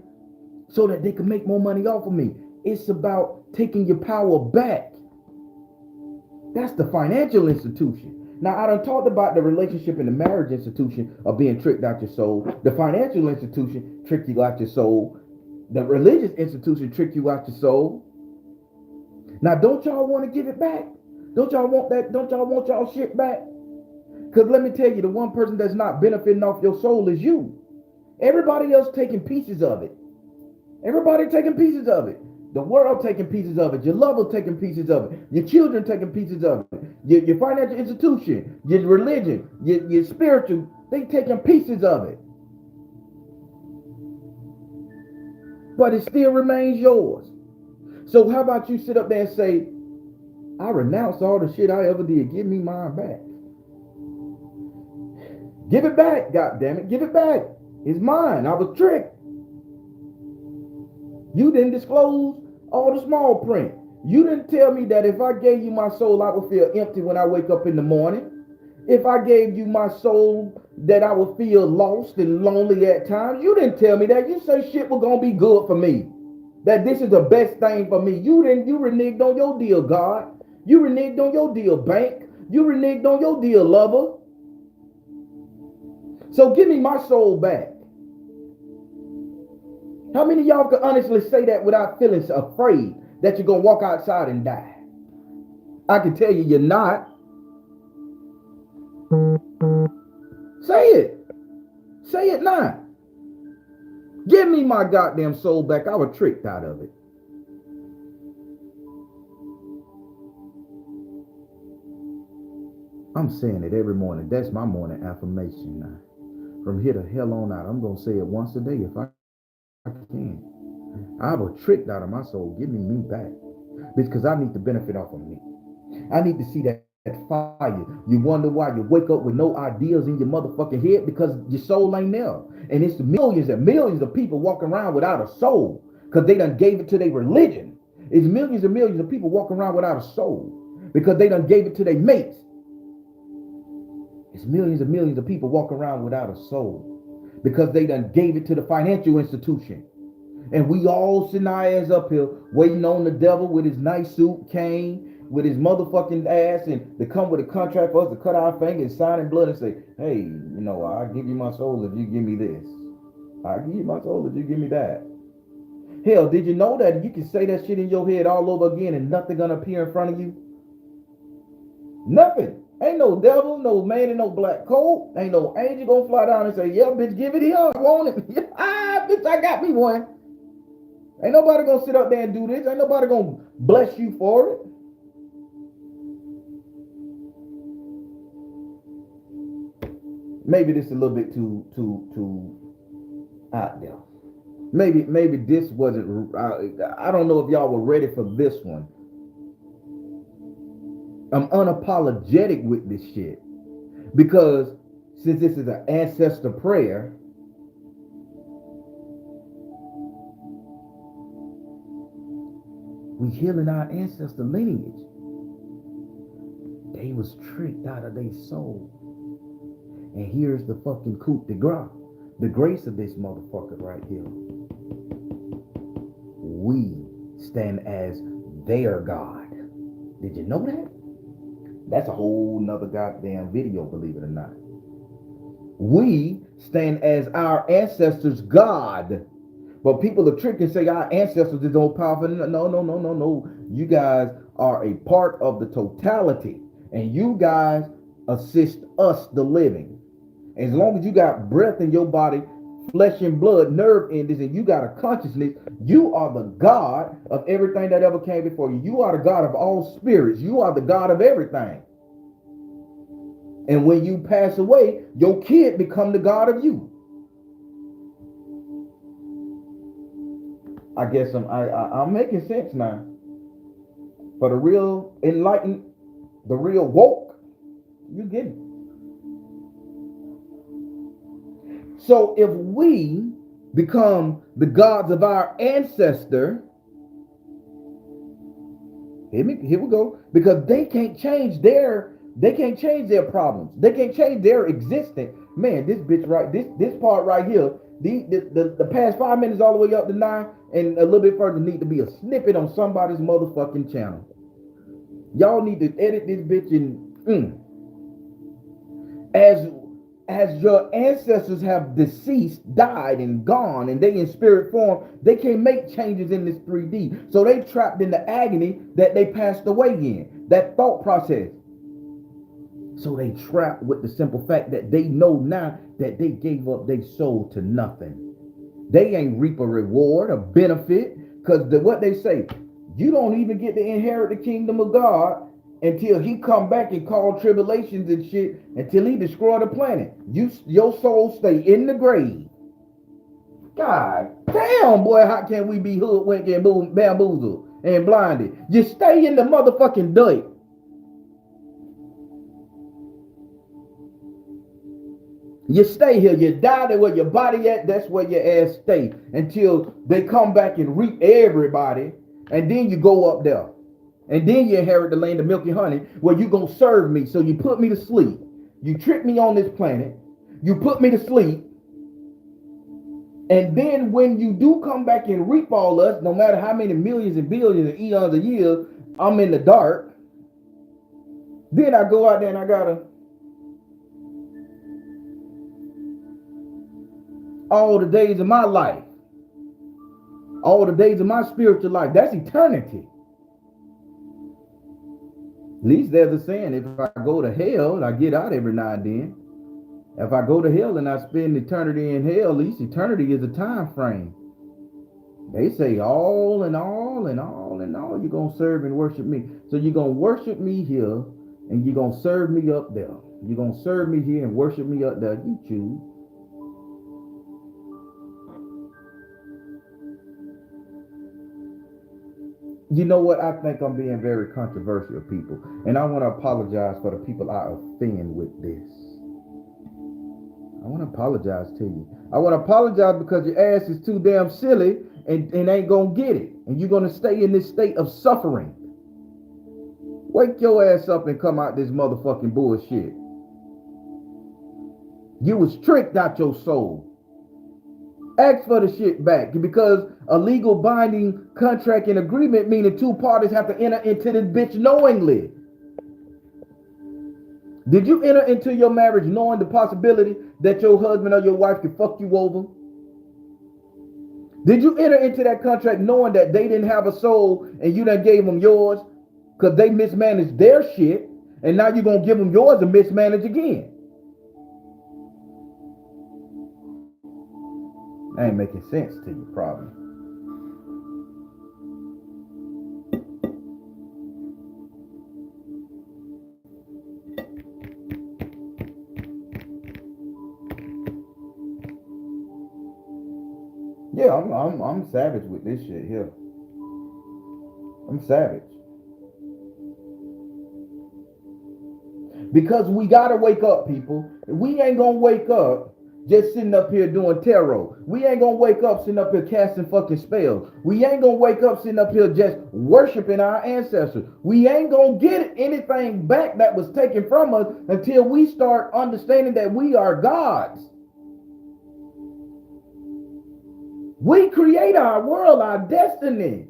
so that they could make more money off of me. It's about taking your power back. That's the financial institution. Now, I done talked about the relationship and the marriage institution of being tricked out your soul. The financial institution trick you out your soul. The religious institution trick you out your soul. Now, don't y'all want to give it back? Don't y'all want that? Don't y'all want y'all shit back? Because let me tell you, the one person that's not benefiting off your soul is you. Everybody else taking pieces of it. Everybody taking pieces of it. The world taking pieces of it. Your lover taking pieces of it. Your children taking pieces of it. Your financial institution, your religion, your spiritual, they taking pieces of it. But it still remains yours. So how about you sit up there and say, I renounce all the shit I ever did. Give me mine back. Give it back, goddammit. Give it back. It's mine. I was tricked. You didn't disclose all the small print. You didn't tell me that if I gave you my soul, I would feel empty when I wake up in the morning. If I gave you my soul, that I would feel lost and lonely at times. You didn't tell me that. You say shit was gonna be good for me. That this is the best thing for me. You reneged on your deal, God. You reneged on your deal, bank. You reneged on your deal, lover. So give me my soul back. How many of y'all can honestly say that without feeling afraid that you're going to walk outside and die? I can tell you you're not. Say it. Say it now. Give me my goddamn soul back. I was tricked out of it. I'm saying it every morning. That's my morning affirmation now. From here to hell on out, I'm going to say it once a day if I can. I was tricked out of my soul. Give me back. Because I need to benefit off of me. I need to see that fire. You wonder why you wake up with no ideas in your motherfucking head? Because your soul ain't there. And it's millions and millions of people walking around without a soul because they done gave it to their religion. It's millions and millions of people walking around without a soul because they done gave it to their mates. It's millions and millions of people walking around without a soul because they done gave it to the financial institution. And we all sitting our ass up here waiting on the devil with his nice suit, cane, with his motherfucking ass, and to come with a contract for us to cut our fingers, sign in blood and say, hey, I'll give you my soul if you give me this. I'll give you my soul if you give me that. Hell, did you know that you can say that shit in your head all over again and nothing gonna appear in front of you? Nothing. Ain't no devil, no man in no black coat. Ain't no angel gonna fly down and say, yeah, bitch, give it here. I want it. Ah, bitch, I got me one. Ain't nobody gonna sit up there and do this. Ain't nobody gonna bless you for it. Maybe this is a little bit too out there. Maybe this wasn't. I don't know if y'all were ready for this one. I'm unapologetic with this shit because since this is an ancestor prayer, we healing our ancestor lineage. They was tricked out of their soul. And here's the fucking coup de grace. The grace of this motherfucker right here. We stand as their God. Did you know that? That's a whole nother goddamn video, believe it or not. We stand as our ancestors' God. But people are tricked and say our ancestors is all powerful. No. You guys are a part of the totality. And you guys assist us, the living. As long as you got breath in your body, flesh and blood, nerve endings, and you got a consciousness, you are the God of everything that ever came before you. You are the God of all spirits. You are the God of everything. And when you pass away, your kid become the God of you. I guess I'm making sense now. For the real enlightened, the real woke, you get it. So if we become the gods of our ancestor, here we go, because they can't change their problems. They can't change their existence. Man, this bitch right, this part right here, the past 5 minutes all the way up to 9 and a little bit further need to be a snippet on somebody's motherfucking channel. Y'all need to edit this bitch and as as your ancestors have deceased, died, and gone, and they in spirit form, they can't make changes in this 3D. So they trapped in the agony that they passed away in, that thought process. So they trapped with the simple fact that they know now that they gave up their soul to nothing. They ain't reap a reward, a benefit, because what they say, you don't even get to inherit the kingdom of God until he come back and call tribulations and shit, until he destroy the planet. Your soul stay in the grave. God damn, boy, how can we be hoodwinked and bamboozled and blinded? You stay in the motherfucking dirt. You stay here. You die there where your body at. That's where your ass stay until they come back and reap everybody. And then you go up there. And then you inherit the land of milk and honey where you gonna serve me. So you put me to sleep. You trick me on this planet. You put me to sleep. And then when you do come back and reap all us, no matter how many millions and billions and eons of years, I'm in the dark. Then I go out there and I gotta all the days of my life, all the days of my spiritual life. That's eternity. At least there's a saying, if I go to hell, I get out every now and then. If I go to hell and I spend eternity in hell, at least eternity is a time frame. They say all and all and all and all, you're going to serve and worship me. So you're going to worship me here and you're going to serve me up there. You're going to serve me here and worship me up there. You choose. You know what? I think I'm being very controversial, people. And I want to apologize for the people I offend with this. I want to apologize to you. I want to apologize because your ass is too damn silly and ain't going to get it. And you're going to stay in this state of suffering. Wake your ass up and come out this motherfucking bullshit. You was tricked out your soul. Ask for the shit back, because a legal binding contract and agreement meaning two parties have to enter into this bitch knowingly. Did you enter into your marriage knowing the possibility that your husband or your wife could fuck you over? Did you enter into that contract knowing that they didn't have a soul and you done gave them yours because they mismanaged their shit, and now you're going to give them yours and mismanage again? That ain't making sense to you, probably. Yeah, I'm savage with this shit here. I'm savage. Because we gotta wake up, people. We ain't gonna wake up just sitting up here doing tarot. We ain't gonna wake up sitting up here casting fucking spells. We ain't gonna wake up sitting up here just worshiping our ancestors. We ain't gonna get anything back that was taken from us until we start understanding that we are gods. We create our world, our destiny.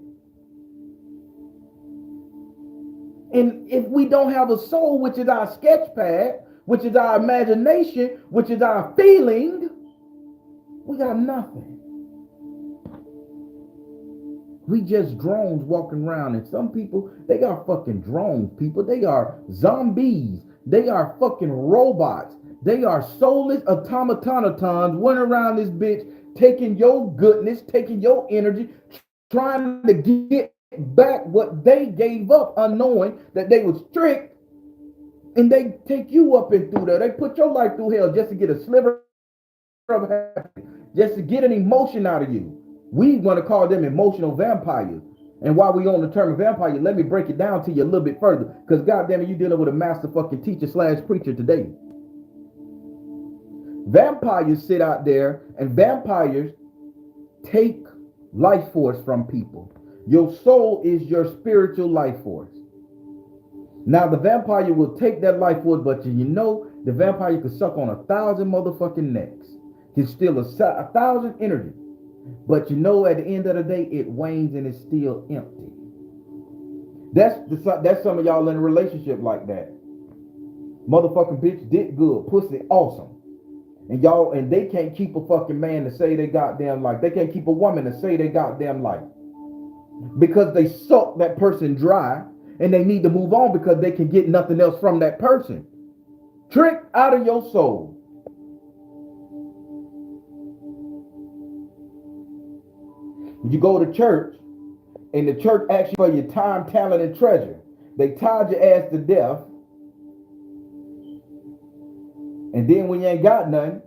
And if we don't have a soul, which is our sketch pad, which is our imagination, which is our feeling, we got nothing. We just drones walking around. And some people, they are fucking drones, people. They are zombies. They are fucking robots. They are soulless automatons running around this bitch, taking your goodness, taking your energy, trying to get back what they gave up, unknowing that they was tricked, and they take you up and through there. They put your life through hell just to get a sliver of happiness, just to get an emotion out of you. We want to call them emotional vampires. And while we on the term of vampire, let me break it down to you a little bit further, because goddamn it, you dealing with a master fucking teacher / preacher today. Vampires sit out there, and vampires take life force from people. Your soul is your spiritual life force. Now the vampire will take that life force, but you know the vampire can suck on 1,000 motherfucking necks, can steal 1,000 energy, but you know at the end of the day it wanes and it's still empty. That's some of y'all in a relationship like that. Motherfucking bitch, dick good, pussy awesome. And they can't keep a fucking man to say they goddamn life. They can't keep a woman to say they goddamn life. Because they suck that person dry and they need to move on because they can get nothing else from that person. Trick out of your soul. You go to church and the church asks you for your time, talent, and treasure. They tied your ass to death. And then when you ain't got nothing,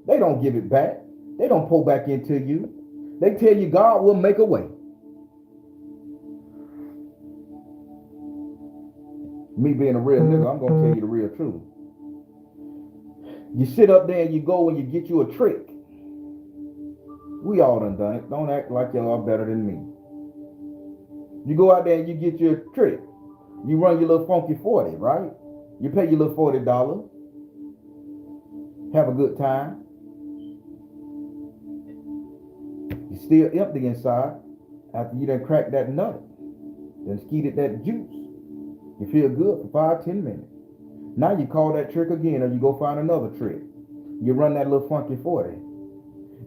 they don't give it back. They don't pull back into you. They tell you God will make a way. Me being a real nigga, I'm gonna tell you the real truth. You sit up there and you go and you get you a trick. We all done it. Don't act like y'all are better than me. You go out there and you get you a trick. You run your little funky 40, right? You pay your little $40. Have a good time. You still empty inside after you done cracked that nut. Then skeeted that juice. You feel good for 5-10 minutes. Now you call that trick again or you go find another trick. You run that little funky 40.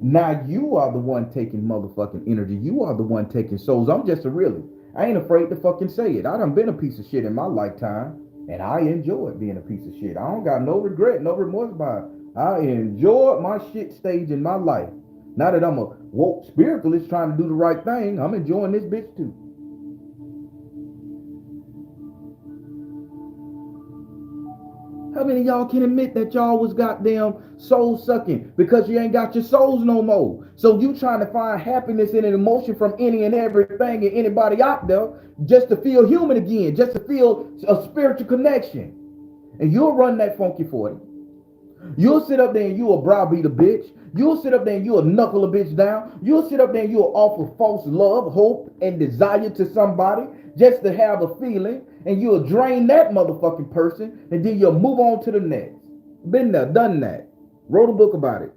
Now you are the one taking motherfucking energy. You are the one taking souls. I'm just a realist. I ain't afraid to fucking say it. I done been a piece of shit in my lifetime. And I enjoyed being a piece of shit. I don't got no regret, no remorse about it. I enjoyed my shit stage in my life. Now that I'm a woke spiritualist trying to do the right thing, I'm enjoying this bitch too. How many of y'all can admit that y'all was goddamn soul sucking because you ain't got your souls no more? So you trying to find happiness and an emotion from any and everything and anybody out there just to feel human again, just to feel a spiritual connection. And you'll run that funky 40. You'll sit up there and you'll browbeat a bitch. You'll sit up there and you'll knuckle a bitch down. You'll sit up there and you'll offer false love, hope, and desire to somebody just to have a feeling. And you'll drain that motherfucking person. And then you'll move on to the next. Been there, done that. Wrote a book about it.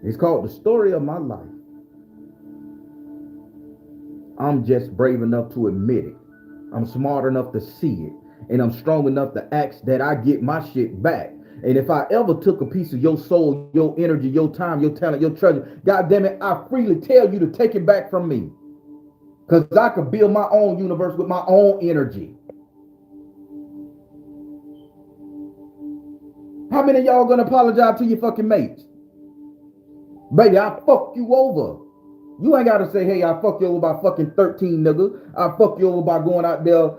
It's called The Story of My Life. I'm just brave enough to admit it. I'm smart enough to see it. And I'm strong enough to ask that I get my shit back. And if I ever took a piece of your soul, your energy, your time, your talent, your treasure, God damn it, I freely tell you to take it back from me. Because I could build my own universe with my own energy. How many of y'all gonna apologize to your fucking mates? Baby, I fucked you over. You ain't gotta say, hey, I fucked you over by fucking 13, nigga. I fucked you over by going out there,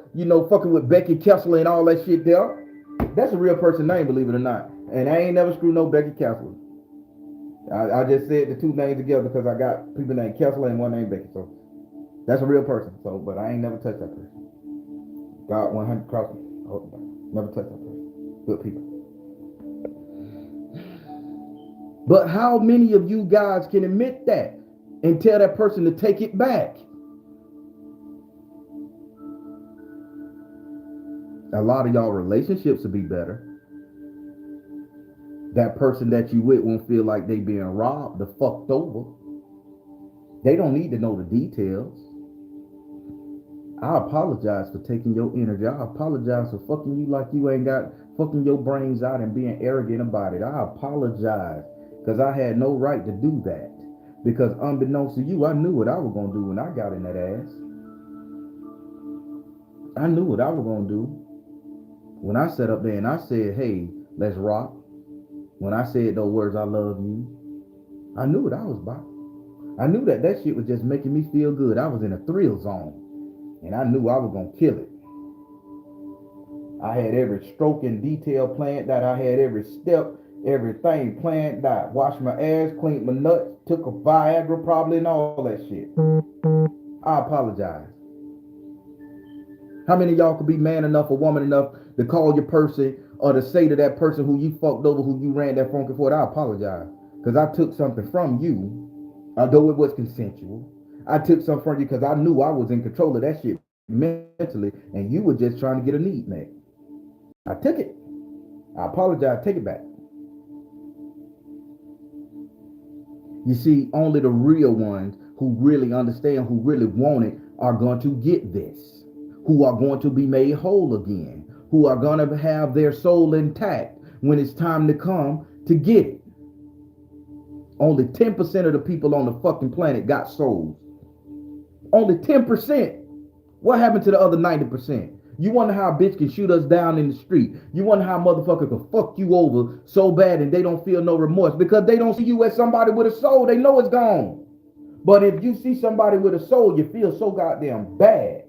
fucking with Becky Kessler and all that shit there. That's a real person name, believe it or not. And I ain't never screwed no Becky Kessler. I just said the two names together because I got people named Kessler and one named Becky. So that's a real person. So, but I ain't never touched that person. God 100 cross. Never touched that person. Good people. But how many of you guys can admit that and tell that person to take it back? A lot of y'all relationships will be better. That person that you with won't feel like they being robbed or fucked over. They don't need to know the details. I apologize for taking your energy. I apologize for fucking you like you ain't got fucking your brains out and being arrogant about it. I apologize because I had no right to do that. Because unbeknownst to you, I knew what I was going to do when I got in that ass. I knew what I was going to do. When I sat up there and I said, hey, let's rock. When I said those words, I love you. I knew what I was about. I knew that shit was just making me feel good. I was in a thrill zone. And I knew I was going to kill it. I had every stroke and detail planned out. I had every step, everything planned out. Washed my ass, cleaned my nuts, took a Viagra probably and all that shit. I apologize. How many of y'all could be man enough or woman enough to call your person or to say to that person who you fucked over, who you ran that funky for, I apologize. Because I took something from you, although it was consensual. I took something from you because I knew I was in control of that shit mentally, and you were just trying to get a need met. I took it. I apologize. Take it back. You see, only the real ones who really understand, who really want it, are going to get this. Who are going to be made whole again. Who are going to have their soul intact. when it's time to come to get it. Only 10% of the people on the fucking planet got souls. Only 10%. What happened to the other 90%? You wonder how a bitch can shoot us down in the street. You wonder how a motherfucker can fuck you over so bad and they don't feel no remorse because they don't see you as somebody with a soul. They know it's gone. But if you see somebody with a soul, you feel so goddamn bad.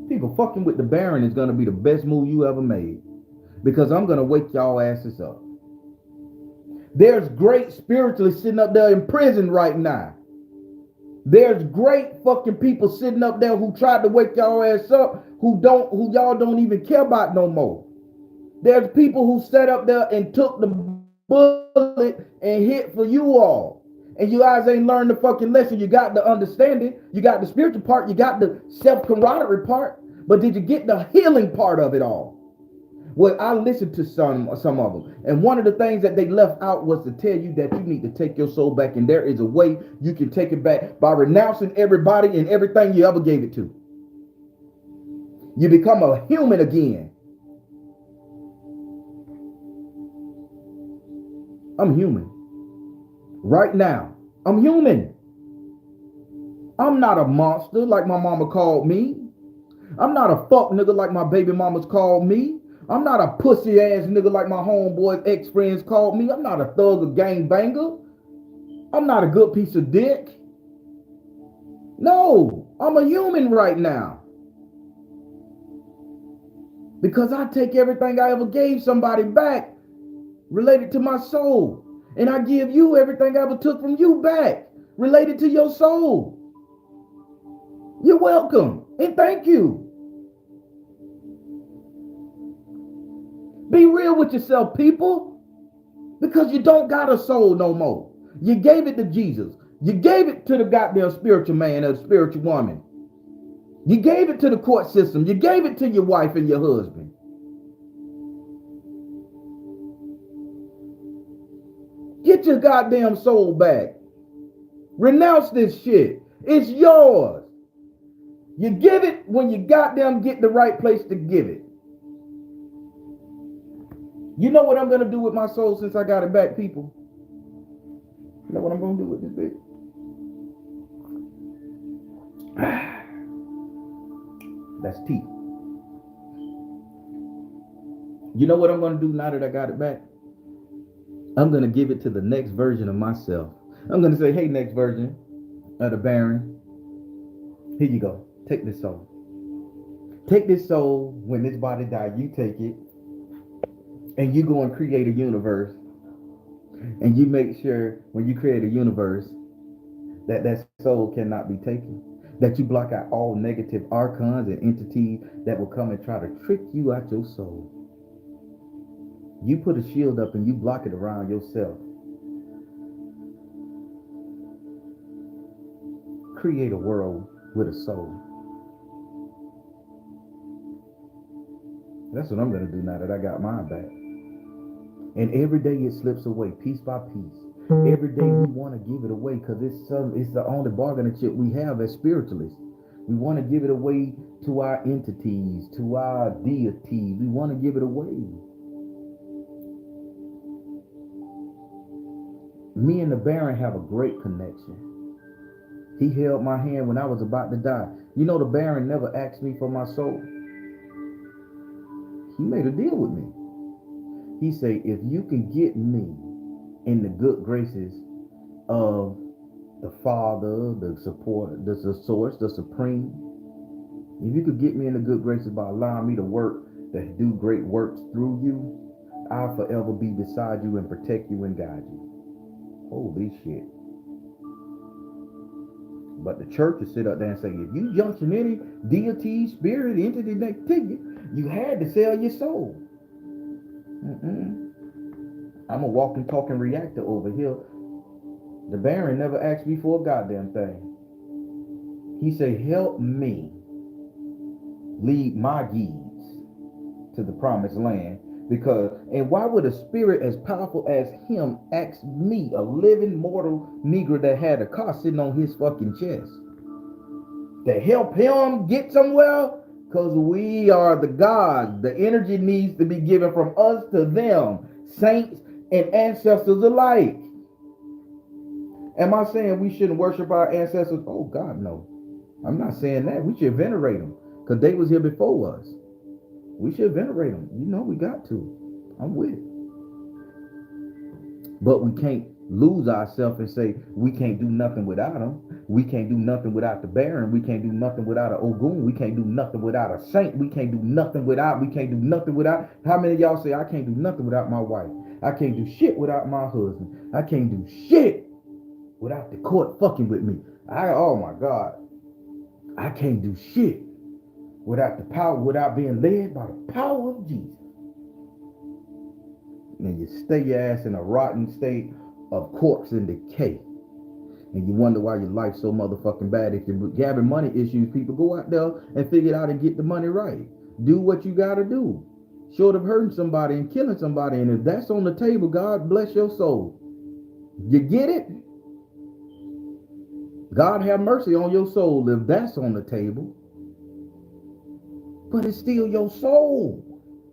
People fucking with the Baron is going to be the best move you ever made. Because I'm going to wake y'all asses up. There's great spiritualists sitting up there in prison right now. There's great fucking people sitting up there who tried to wake y'all ass up, who y'all don't even care about no more. There's people who sat up there and took the bullet and hit for you all. And you guys ain't learned the fucking lesson. You got the understanding, you got the spiritual part, you got the self-camaraderie part, but did you get the healing part of it all? Well, I listened to some of them, and one of the things that they left out was to tell you that you need to take your soul back, and there is a way you can take it back by renouncing everybody and everything you ever gave it to. You become a human again. I'm human. Right now, I'm human. I'm not a monster like my mama called me. I'm not a fuck nigga like my baby mamas called me. I'm not a pussy ass nigga like my homeboys ex-friends called me. I'm not a thug or gang banger. I'm not a good piece of dick. No, I'm a human right now. Because I take everything I ever gave somebody back related to my soul. And I give you everything I ever took from you back related to your soul. You're welcome and thank you. Be real with yourself, people, because you don't got a soul no more. You gave it to Jesus. You gave it to the goddamn spiritual man or the spiritual woman. You gave it to the court system. You gave it to your wife and your husband. Get your goddamn soul back. Renounce this shit. It's yours. You give it when you goddamn get the right place to give it. You know what I'm going to do with my soul since I got it back, people? You know what I'm going to do with this bitch? That's teeth. You know what I'm going to do now that I got it back? I'm going to give it to the next version of myself. I'm going to say, hey, next version of the Baron, here you go. Take this soul. Take this soul. When this body dies, you take it. And you go and create a universe. And you make sure when you create a universe that soul cannot be taken. That you block out all negative archons and entities that will come and try to trick you out your soul. You put a shield up and you block it around yourself. Create a world with a soul. That's what I'm going to do now that I got mine back. And every day it slips away, piece by piece. Every day we want to give it away because it's the only bargaining chip we have as spiritualists. We want to give it away to our entities, to our deities. We want to give it away. Me and the Baron have a great connection. He held my hand when I was about to die. You know, the Baron never asked me for my soul. He made a deal with me. He said, if you can get me in the good graces of the Father, the support, the source, the Supreme, if you could get me in the good graces by allowing me to work, to do great works through you, I'll forever be beside you and protect you and guide you. Holy shit. But the church will sit up there and say, if you junction any deity, spirit, entity next to you, you had to sell your soul. I'm a walking, talking reactor over here. The Baron never asked me for a goddamn thing. He said, help me lead my geese to the promised land. And why would a spirit as powerful as him ask me, a living mortal Negro that had a car sitting on his fucking chest? to help him get somewhere? Because we are the gods. The energy needs to be given from us to them, saints and ancestors alike. Am I saying we shouldn't worship our ancestors? Oh God, no. I'm not saying that. We should venerate them because they was here before us. We should venerate them. You know we got to. I'm with it. But we can't lose ourselves and say we can't do nothing without them. We can't do nothing without the Baron. We can't do nothing without an Ogun. We can't do nothing without a saint. We can't do nothing without. How many of y'all say I can't do nothing without my wife? I can't do shit without my husband. I can't do shit without the court fucking with me. Oh my God. I can't do shit without the power, without being led by the power of Jesus. And you stay your ass in a rotten state of corpse and decay. And you wonder why your life's so motherfucking bad. If you're having money issues, people, go out there and figure it out and get the money right. Do what you gotta do. Short of hurting somebody and killing somebody. And if that's on the table, God bless your soul. You get it? God have mercy on your soul if that's on the table. But it's still your soul.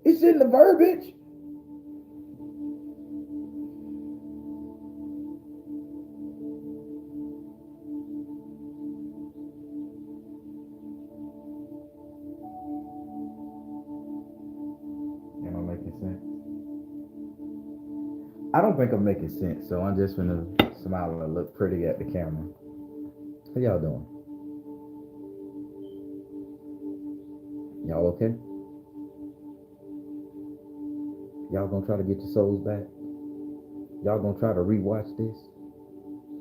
It's in the verbiage. Am I making sense? I don't think I'm making sense, so I'm just gonna smile and look pretty at the camera. How y'all doing? Y'all okay? Y'all gonna try to get your souls back? Y'all gonna try to rewatch this?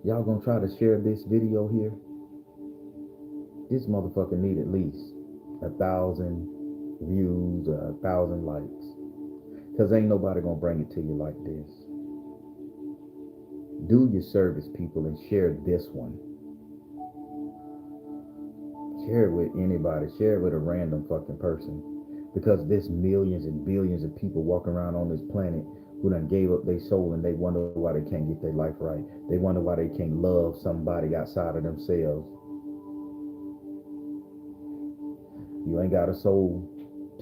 Y'all gonna try to share this video here? This motherfucker need at least 1,000 views or 1,000 likes. Cause ain't nobody gonna bring it to you like this. Do your service, people, and share this one. Share it with anybody. Share it with a random fucking person. Because there's millions and billions of people walking around on this planet who done gave up their soul and they wonder why they can't get their life right. They wonder why they can't love somebody outside of themselves. You ain't got a soul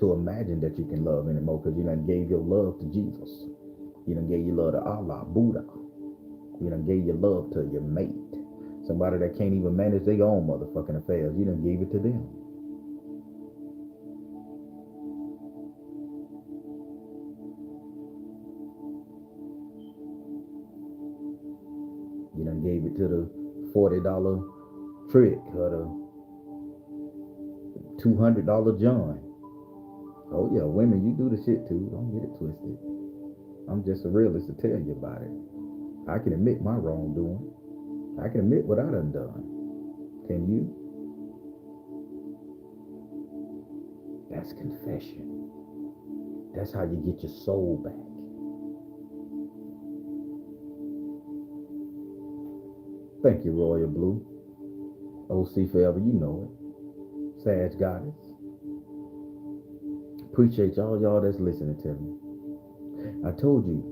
to imagine that you can love anymore because you done gave your love to Jesus. You done gave your love to Allah, Buddha. You done gave your love to your mate. Somebody that can't even manage their own motherfucking affairs. You done gave it to them. You done gave it to the $40 trick or the $200 John. Oh yeah, women, you do the shit too. Don't get it twisted. I'm just a realist to tell you about it. I can admit my wrongdoing. I can admit what I done done. Can you? That's confession. That's how you get your soul back. Thank you, Royal Blue. OC forever, you know it. Sag Goddess. Appreciate y'all that's listening to me. I told you,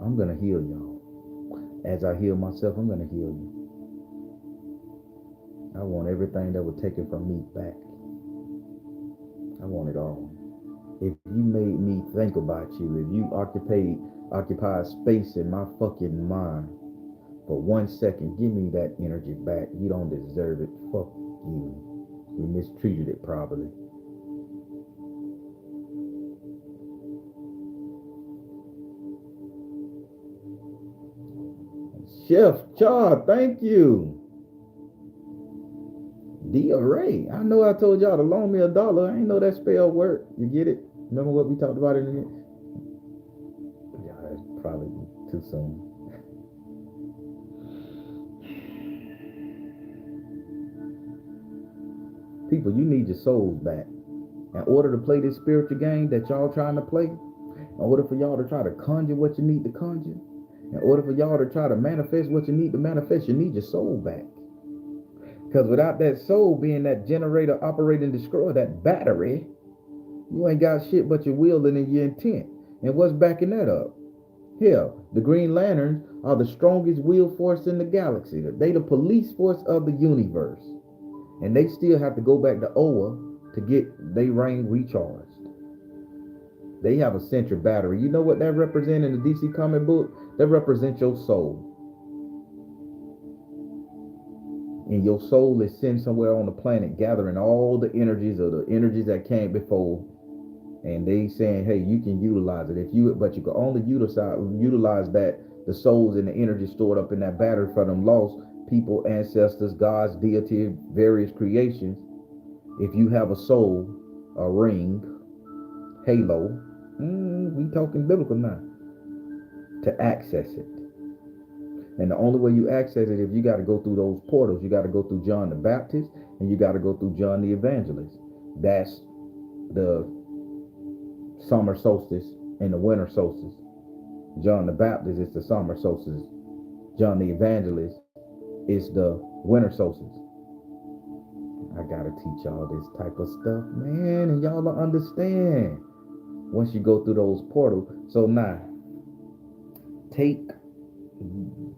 I'm gonna heal y'all. As I heal myself, I'm gonna heal you. I want everything that was taken from me back. I want it all. If you made me think about you, if you occupy space in my fucking mind for 1 second, give me that energy back. You don't deserve it. Fuck you. You mistreated it probably. Chef Char, thank you. D-Ray. I know I told y'all to loan me $1. I ain't know that spell worked. You get it? Remember what we talked about in it? Yeah, that's probably too soon. People, you need your souls back. In order to play this spiritual game that y'all trying to play, in order for y'all to try to conjure what you need to conjure, in order for y'all to try to manifest what you need to manifest, you need your soul back. Because without that soul being that generator, operating, destroyer, that battery, you ain't got shit but your will and your intent. And what's backing that up? Hell, the Green Lanterns are the strongest will force in the galaxy. They the police force of the universe. And they still have to go back to Oa to get their ring recharged. They have a central battery. You know what that represents in the DC comic book? That represents your soul. And your soul is sitting somewhere on the planet gathering all the energies of the energies that came before. And they saying, hey, you can utilize it. But you can only utilize that, the souls and the energy stored up in that battery for them lost people, ancestors, gods, deity, various creations. If you have a soul, a ring, halo, we talking biblical now, to access it. And the only way you access it is you got to go through those portals. You got to go through John the Baptist and you got to go through John the Evangelist. That's the summer solstice and the winter solstice. John the Baptist is the summer solstice. John the Evangelist is the winter solstice. I gotta teach y'all this type of stuff, man, and y'all will understand once you go through those portals. So now, take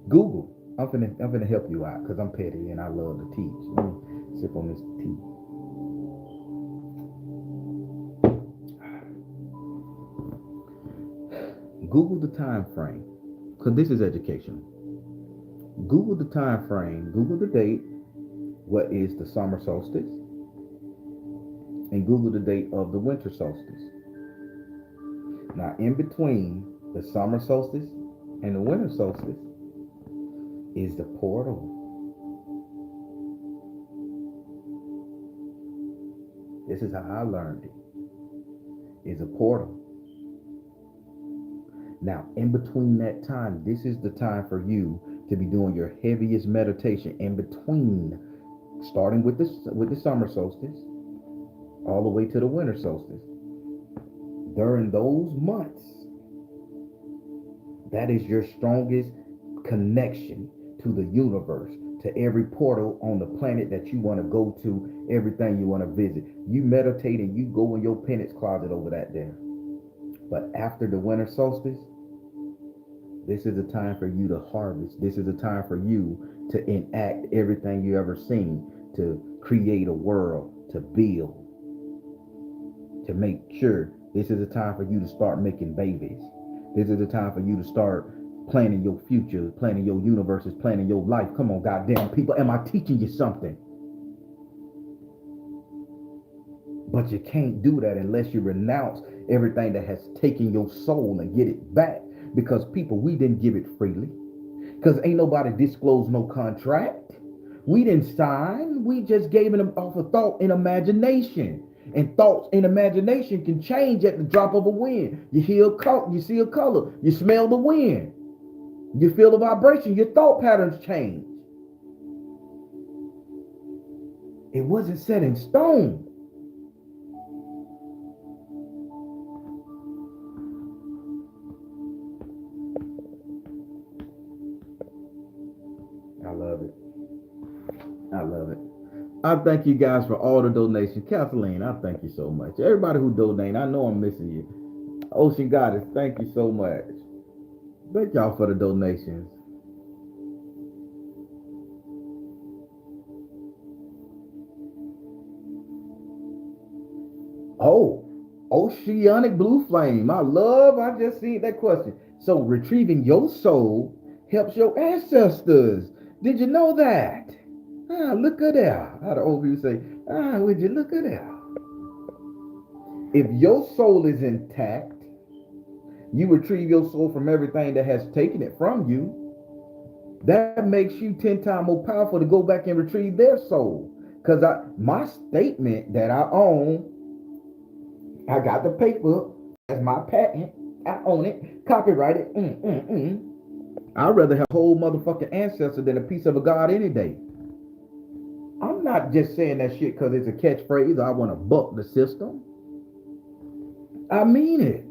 Google. I'm finna help you out because I'm petty and I love to teach. Let me sip on this tea. Google the time frame, because this is education. Google the time frame, Google the date, what is the summer solstice, and Google the date of the winter solstice. Now, in between the summer solstice and the winter solstice is the portal. This is how I learned it. Is a portal. Now, in between that time, this is the time for you to be doing your heaviest meditation in between, starting with the summer solstice, all the way to the winter solstice. During those months, that is your strongest connection to the universe, to every portal on the planet that you want to go to, everything you want to visit. You meditate and you go in your penance closet over that there. But after the winter solstice, this is a time for you to harvest. This is a time for you to enact everything you ever seen, to create a world, to build, to make sure. This is a time for you to start making babies. This is a time for you to start planning your future, planning your universes, planning your life. Come on, goddamn people. Am I teaching you something? But you can't do that unless you renounce everything that has taken your soul and get it back. Because people, we didn't give it freely. Because ain't nobody disclosed no contract. We didn't sign. We just gave it off of thought and imagination. And thoughts and imagination can change at the drop of a wind. You hear a color, you see a color, you smell the wind, you feel the vibration, your thought patterns change. It wasn't set in stone. I love it. I love it. I thank you guys for all the donations. Kathleen, I thank you so much. Everybody who donated, I know I'm missing you. Ocean Goddess, thank you so much. Thank y'all for the donations. Oh, Oceanic Blue Flame. I just seen that question. So retrieving your soul helps your ancestors. Did you know that? Look at that. How the old people say, would you look at that? If your soul is intact, you retrieve your soul from everything that has taken it from you. That makes you 10 times more powerful to go back and retrieve their soul. Because my statement that I own, I got the paper as my patent. I own it, copyrighted. I'd rather have a whole motherfucking ancestor than a piece of a god any day. I'm not just saying that shit because it's a catchphrase. I want to buck the system. I mean it.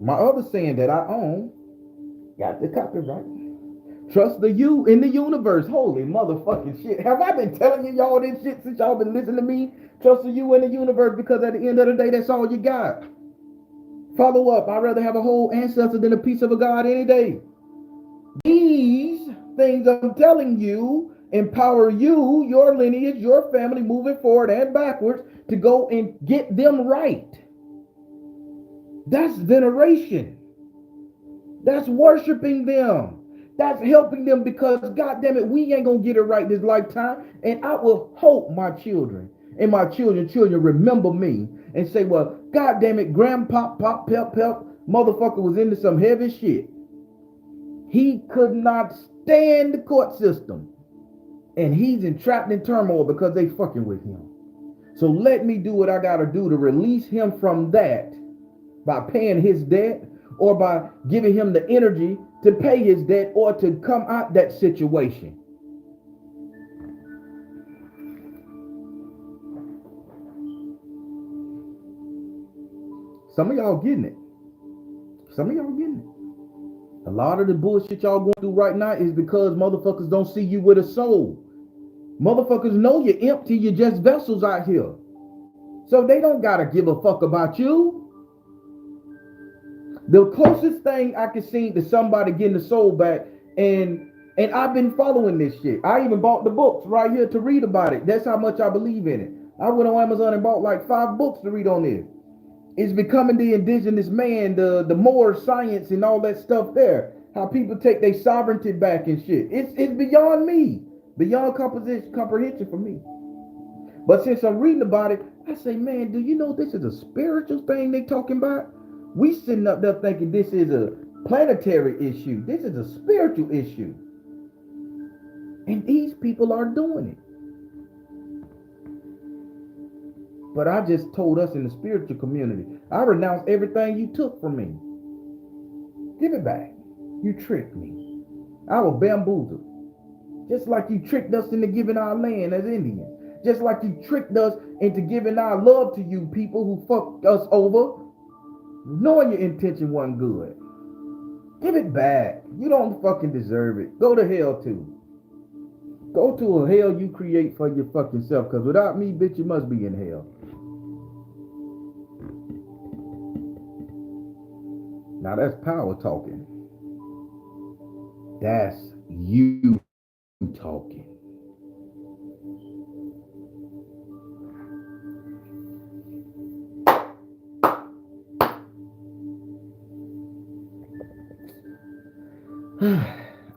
My other saying that I own, got the copyright. Trust the you in the universe. Holy motherfucking shit. Have I been telling y'all this shit since y'all been listening to me? Trust the you in the universe, because at the end of the day, that's all you got. Follow up. I'd rather have a whole ancestor than a piece of a god any day. These things I'm telling you empower you, your lineage, your family moving forward and backwards to go and get them right. That's veneration. That's worshiping them. That's helping them because, God damn it, we ain't gonna get it right this lifetime. And I will hope my children and my children remember me and say, well, God damn it, grandpop, pop, pep, pep, motherfucker was into some heavy shit. He could not stand the court system. And he's entrapped in turmoil because they fucking with him. So let me do what I gotta do to release him from that by paying his debt or by giving him the energy to pay his debt or to come out that situation. Some of y'all getting it. Some of y'all getting it. A lot of the bullshit y'all going through right now is because motherfuckers don't see you with a soul. Motherfuckers know you're empty, you're just vessels out here. So they don't gotta give a fuck about you. The closest thing I can see to somebody getting the soul back, and I've been following this shit. I even bought the books right here to read about it. That's how much I believe in it. I went on Amazon and bought like 5 books to read on this. It's becoming the indigenous man, the more science and all that stuff there. How people take their sovereignty back and shit. It's beyond me. Beyond comprehension for me. But since I'm reading about it, I say, man, do you know this is a spiritual thing they talking about? We sitting up there thinking this is a planetary issue. This is a spiritual issue. And these people are doing it. But I just told us in the spiritual community, I renounce everything you took from me. Give it back. You tricked me. I was bamboozled. Just like you tricked us into giving our land as Indians. Just like you tricked us into giving our love to you people who fucked us over, knowing your intention wasn't good. Give it back. You don't fucking deserve it. Go to hell too. Go to a hell you create for your fucking self, because without me, bitch, you must be in hell. Now that's power talking. That's you talking.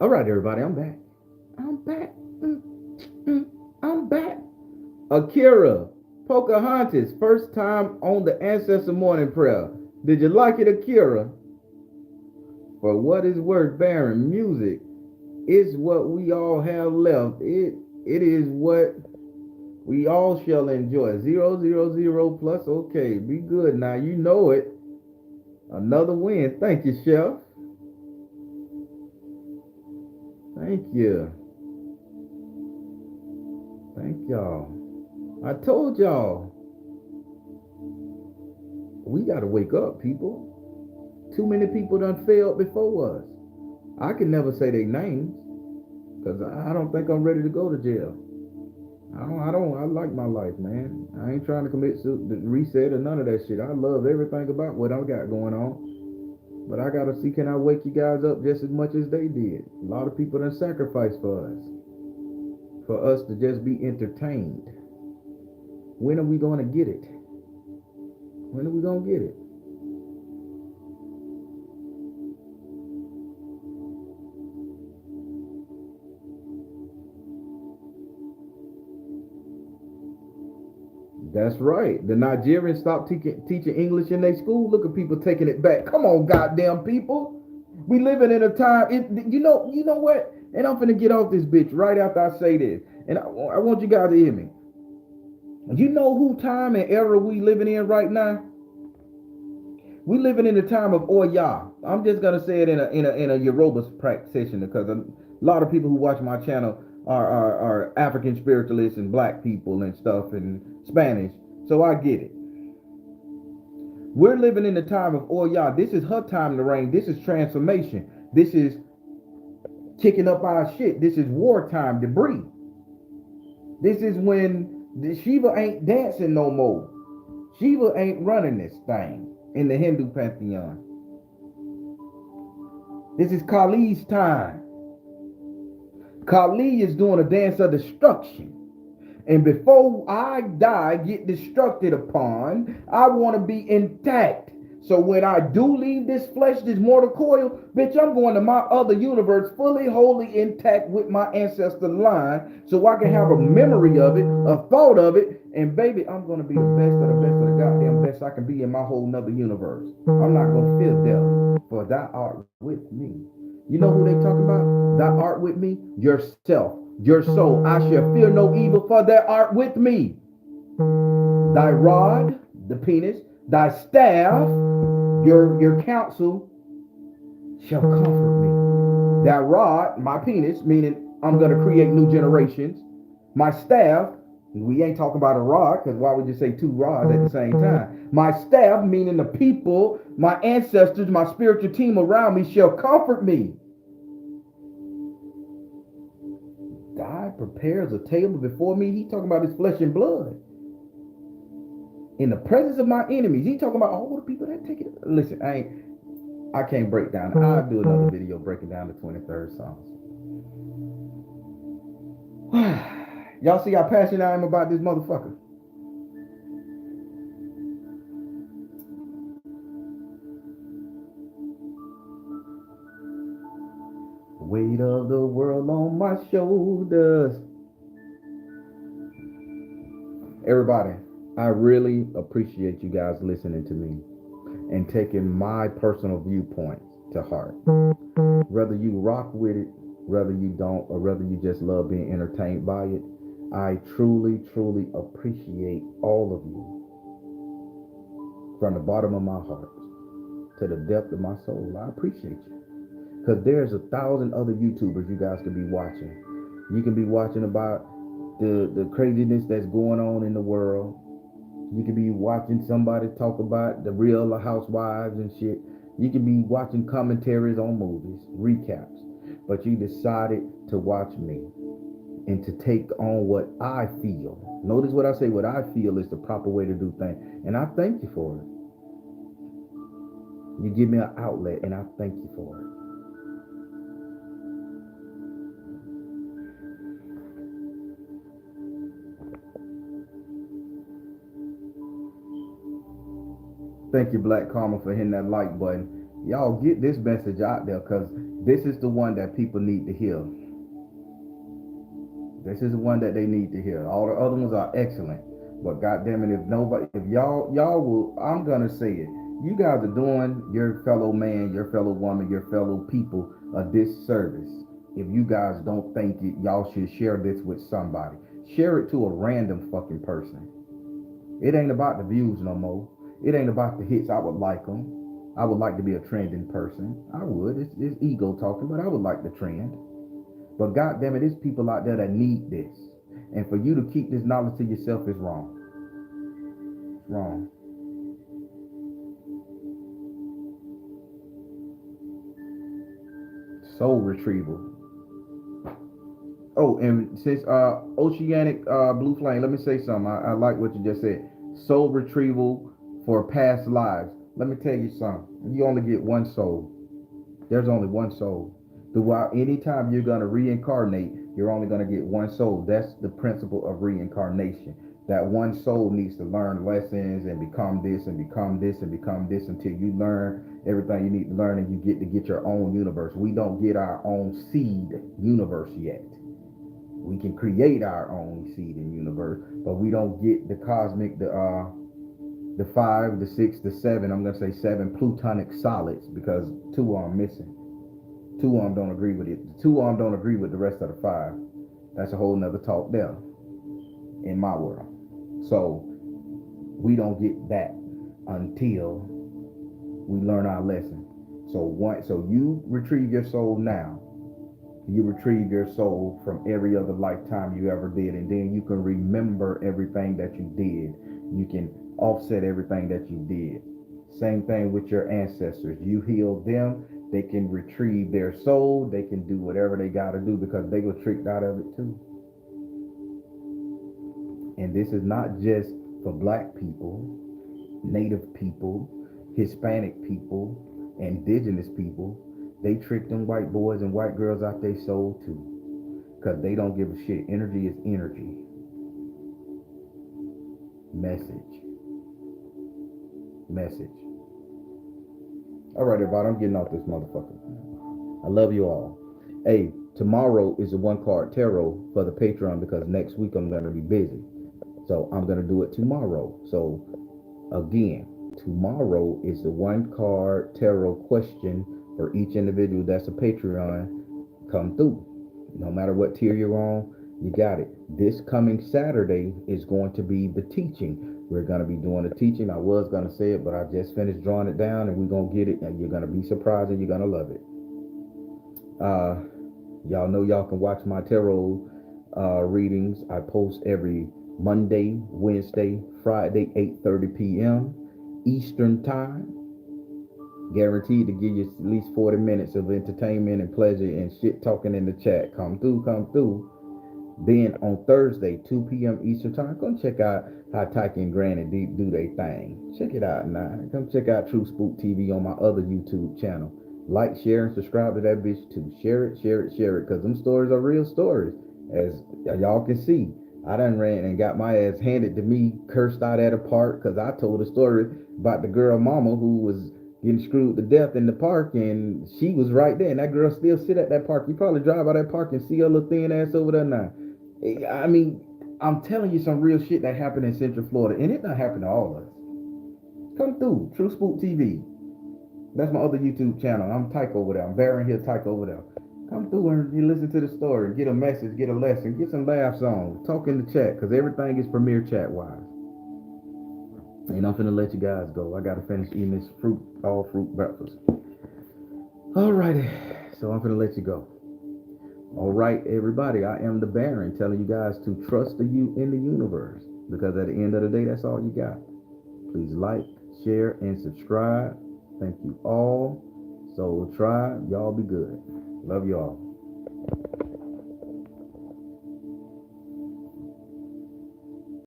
All right, everybody, I'm back. I'm back. Akira, Pocahontas, first time on the Ancestor morning prayer. Did you like it, Akira? For what is worth bearing, music is what we all have left. It is what we all shall enjoy. 000 plus. Okay, be good now. You know it. Another win. Thank you, Chef. Thank you. Thank y'all. I told y'all. We got to wake up, people. Too many people done failed before us. I can never say their names because I don't think I'm ready to go to jail. I like my life, man. I ain't trying to commit reset or none of that shit. I love everything about what I got going on. But I gotta see, can I wake you guys up just as much as they did? A lot of people done sacrificed for us to just be entertained. When are we gonna get it? When are we gonna get it? That's right. The Nigerians stopped teaching English in their school. Look at people taking it back. Come on, goddamn people. We living in a time. You know what? And I'm finna get off this bitch right after I say this. And I want you guys to hear me. You know who time and era we living in right now? We living in the time of Oya. I'm just gonna say it in a Yoruba practitioner because a lot of people who watch my channel are African spiritualists and black people and stuff and Spanish. So I get it. We're living in the time of Oya. This is her time to reign. This is transformation. This is kicking up our shit. This is wartime debris. This is when the Shiva ain't dancing no more. Shiva ain't running this thing in the Hindu pantheon. This is Kali's time. Kali is doing a dance of destruction. And before I die, get destructed upon, I want to be intact. So when I do leave this flesh, this mortal coil, bitch, I'm going to my other universe fully, wholly intact with my ancestor line so I can have a memory of it, a thought of it, and baby, I'm going to be the best of the best of the goddamn best I can be in my whole nother universe. I'm not going to fear death, for thou art with me. You know who they talking about? Thou art with me? Yourself, your soul. I shall fear no evil, for thou art with me. Thy rod, the penis, thy staff, your counsel, shall comfort me. Thy rod, my penis, meaning I'm going to create new generations. My staff, we ain't talking about a rod, because why would you say two rods at the same time? My staff, meaning the people, my ancestors, my spiritual team around me, shall comfort me. God prepares a table before me. He talking about his flesh and blood. In the presence of my enemies. He talking about all the people that take it. Listen, I can't break down. I'll do another video breaking down the 23rd Psalms. Y'all see how passionate I am about this motherfucker. The weight of the world on my shoulders. Everybody, I really appreciate you guys listening to me and taking my personal viewpoints to heart. Whether you rock with it, whether you don't, or whether you just love being entertained by it, I truly, truly appreciate all of you from the bottom of my heart to the depth of my soul. I appreciate you. Because there's 1,000 other YouTubers you guys could be watching. You can be watching about the craziness that's going on in the world. You can be watching somebody talk about the real housewives and shit. You can be watching commentaries on movies, recaps. But you decided to watch me and to take on what I feel. Notice what I say, what I feel is the proper way to do things. And I thank you for it. You give me an outlet and I thank you for it. Thank you, Black Karma, for hitting that like button. Y'all get this message out there because this is the one that people need to hear. This is the one that they need to hear. All the other ones are excellent. But goddamn it, if y'all will, I'm gonna say it. You guys are doing your fellow man, your fellow woman, your fellow people a disservice. If you guys don't think it, y'all should share this with somebody. Share it to a random fucking person. It ain't about the views no more. It ain't about the hits. I would like them. I would like to be a trending person. I would. It's ego talking, but I would like the trend. But goddamn it, there's people out there that need this. And for you to keep this knowledge to yourself is wrong. It's wrong. Soul retrieval. Oh, and since Oceanic Blue Flame, let me say something. I like what you just said. Soul retrieval for past lives. Let me tell you something. You only get one soul. There's only one soul. Throughout any time you're going to reincarnate, you're only going to get one soul. That's the principle of reincarnation. That one soul needs to learn lessons and become this and become this and become this until you learn everything you need to learn and you get your own universe. We don't get our own seed universe yet. We can create our own seed and universe, but we don't get the cosmic, the 5, the 6, the 7. I'm gonna say 7 plutonic solids because 2 are missing. 2 of them don't agree with it. 2 of them don't agree with the rest of the 5. That's a whole nother talk there in my world. So we don't get that until we learn our lesson. So you retrieve your soul now. You retrieve your soul from every other lifetime you ever did, and then you can remember everything that you did. You can offset everything that you did. Same thing with your ancestors. You heal them, they can retrieve their soul, they can do whatever they got to do because they were tricked out of it too. And this is not just for black people, native people, Hispanic people, indigenous people. They tricked them white boys and white girls out their soul too. because they don't give a shit. Energy is energy. Message. Message. All right, everybody, I'm getting off this motherfucker. I love you all. Hey, tomorrow is a one card tarot for the Patreon because next week I'm going to be busy. So I'm going to do it tomorrow. So again, tomorrow is the one card tarot question for each individual that's a Patreon. Come through. No matter what tier you're on, you got it. This coming Saturday is going to be the teaching. We're going to be doing the teaching. I was going to say it, but I just finished drawing it down and we're going to get it and you're going to be surprised and you're going to love it. Y'all know y'all can watch my tarot readings. I post every Monday, Wednesday, Friday, 8:30 p.m. Eastern Time. Guaranteed to give you at least 40 minutes of entertainment and pleasure and shit talking in the chat. Come through, come through. Then on Thursday, 2 p.m. Eastern Time, come check out how Tyke and Granny do their thing. Check it out now. Come check out True Spook TV on my other YouTube channel. Like, share, and subscribe to that bitch too. Share it, share it, share it, because them stories are real stories. As y'all can see, I done ran and got my ass handed to me, cursed out at a park, because I told a story about the girl mama who was getting screwed to death in the park, and she was right there, and that girl still sit at that park. You probably drive by that park and see her little thin ass over there now. I mean, I'm telling you some real shit that happened in Central Florida, and it don't happen to all of us. Come through, True Spook TV. That's my other YouTube channel. I'm Tyke over there. I'm Baron here, Tyke over there. Come through and you listen to the story, get a message, get a lesson, get some laughs on, talk in the chat, because everything is premier chat wise. And I'm finna let you guys go. I gotta finish eating this all fruit breakfast. Alrighty, so I'm finna let you go. Alright, everybody, I am the Baron telling you guys to trust you in the universe, because at the end of the day, that's all you got. Please like, share, and subscribe. Thank you all. Soul Tribe, y'all be good. Love y'all.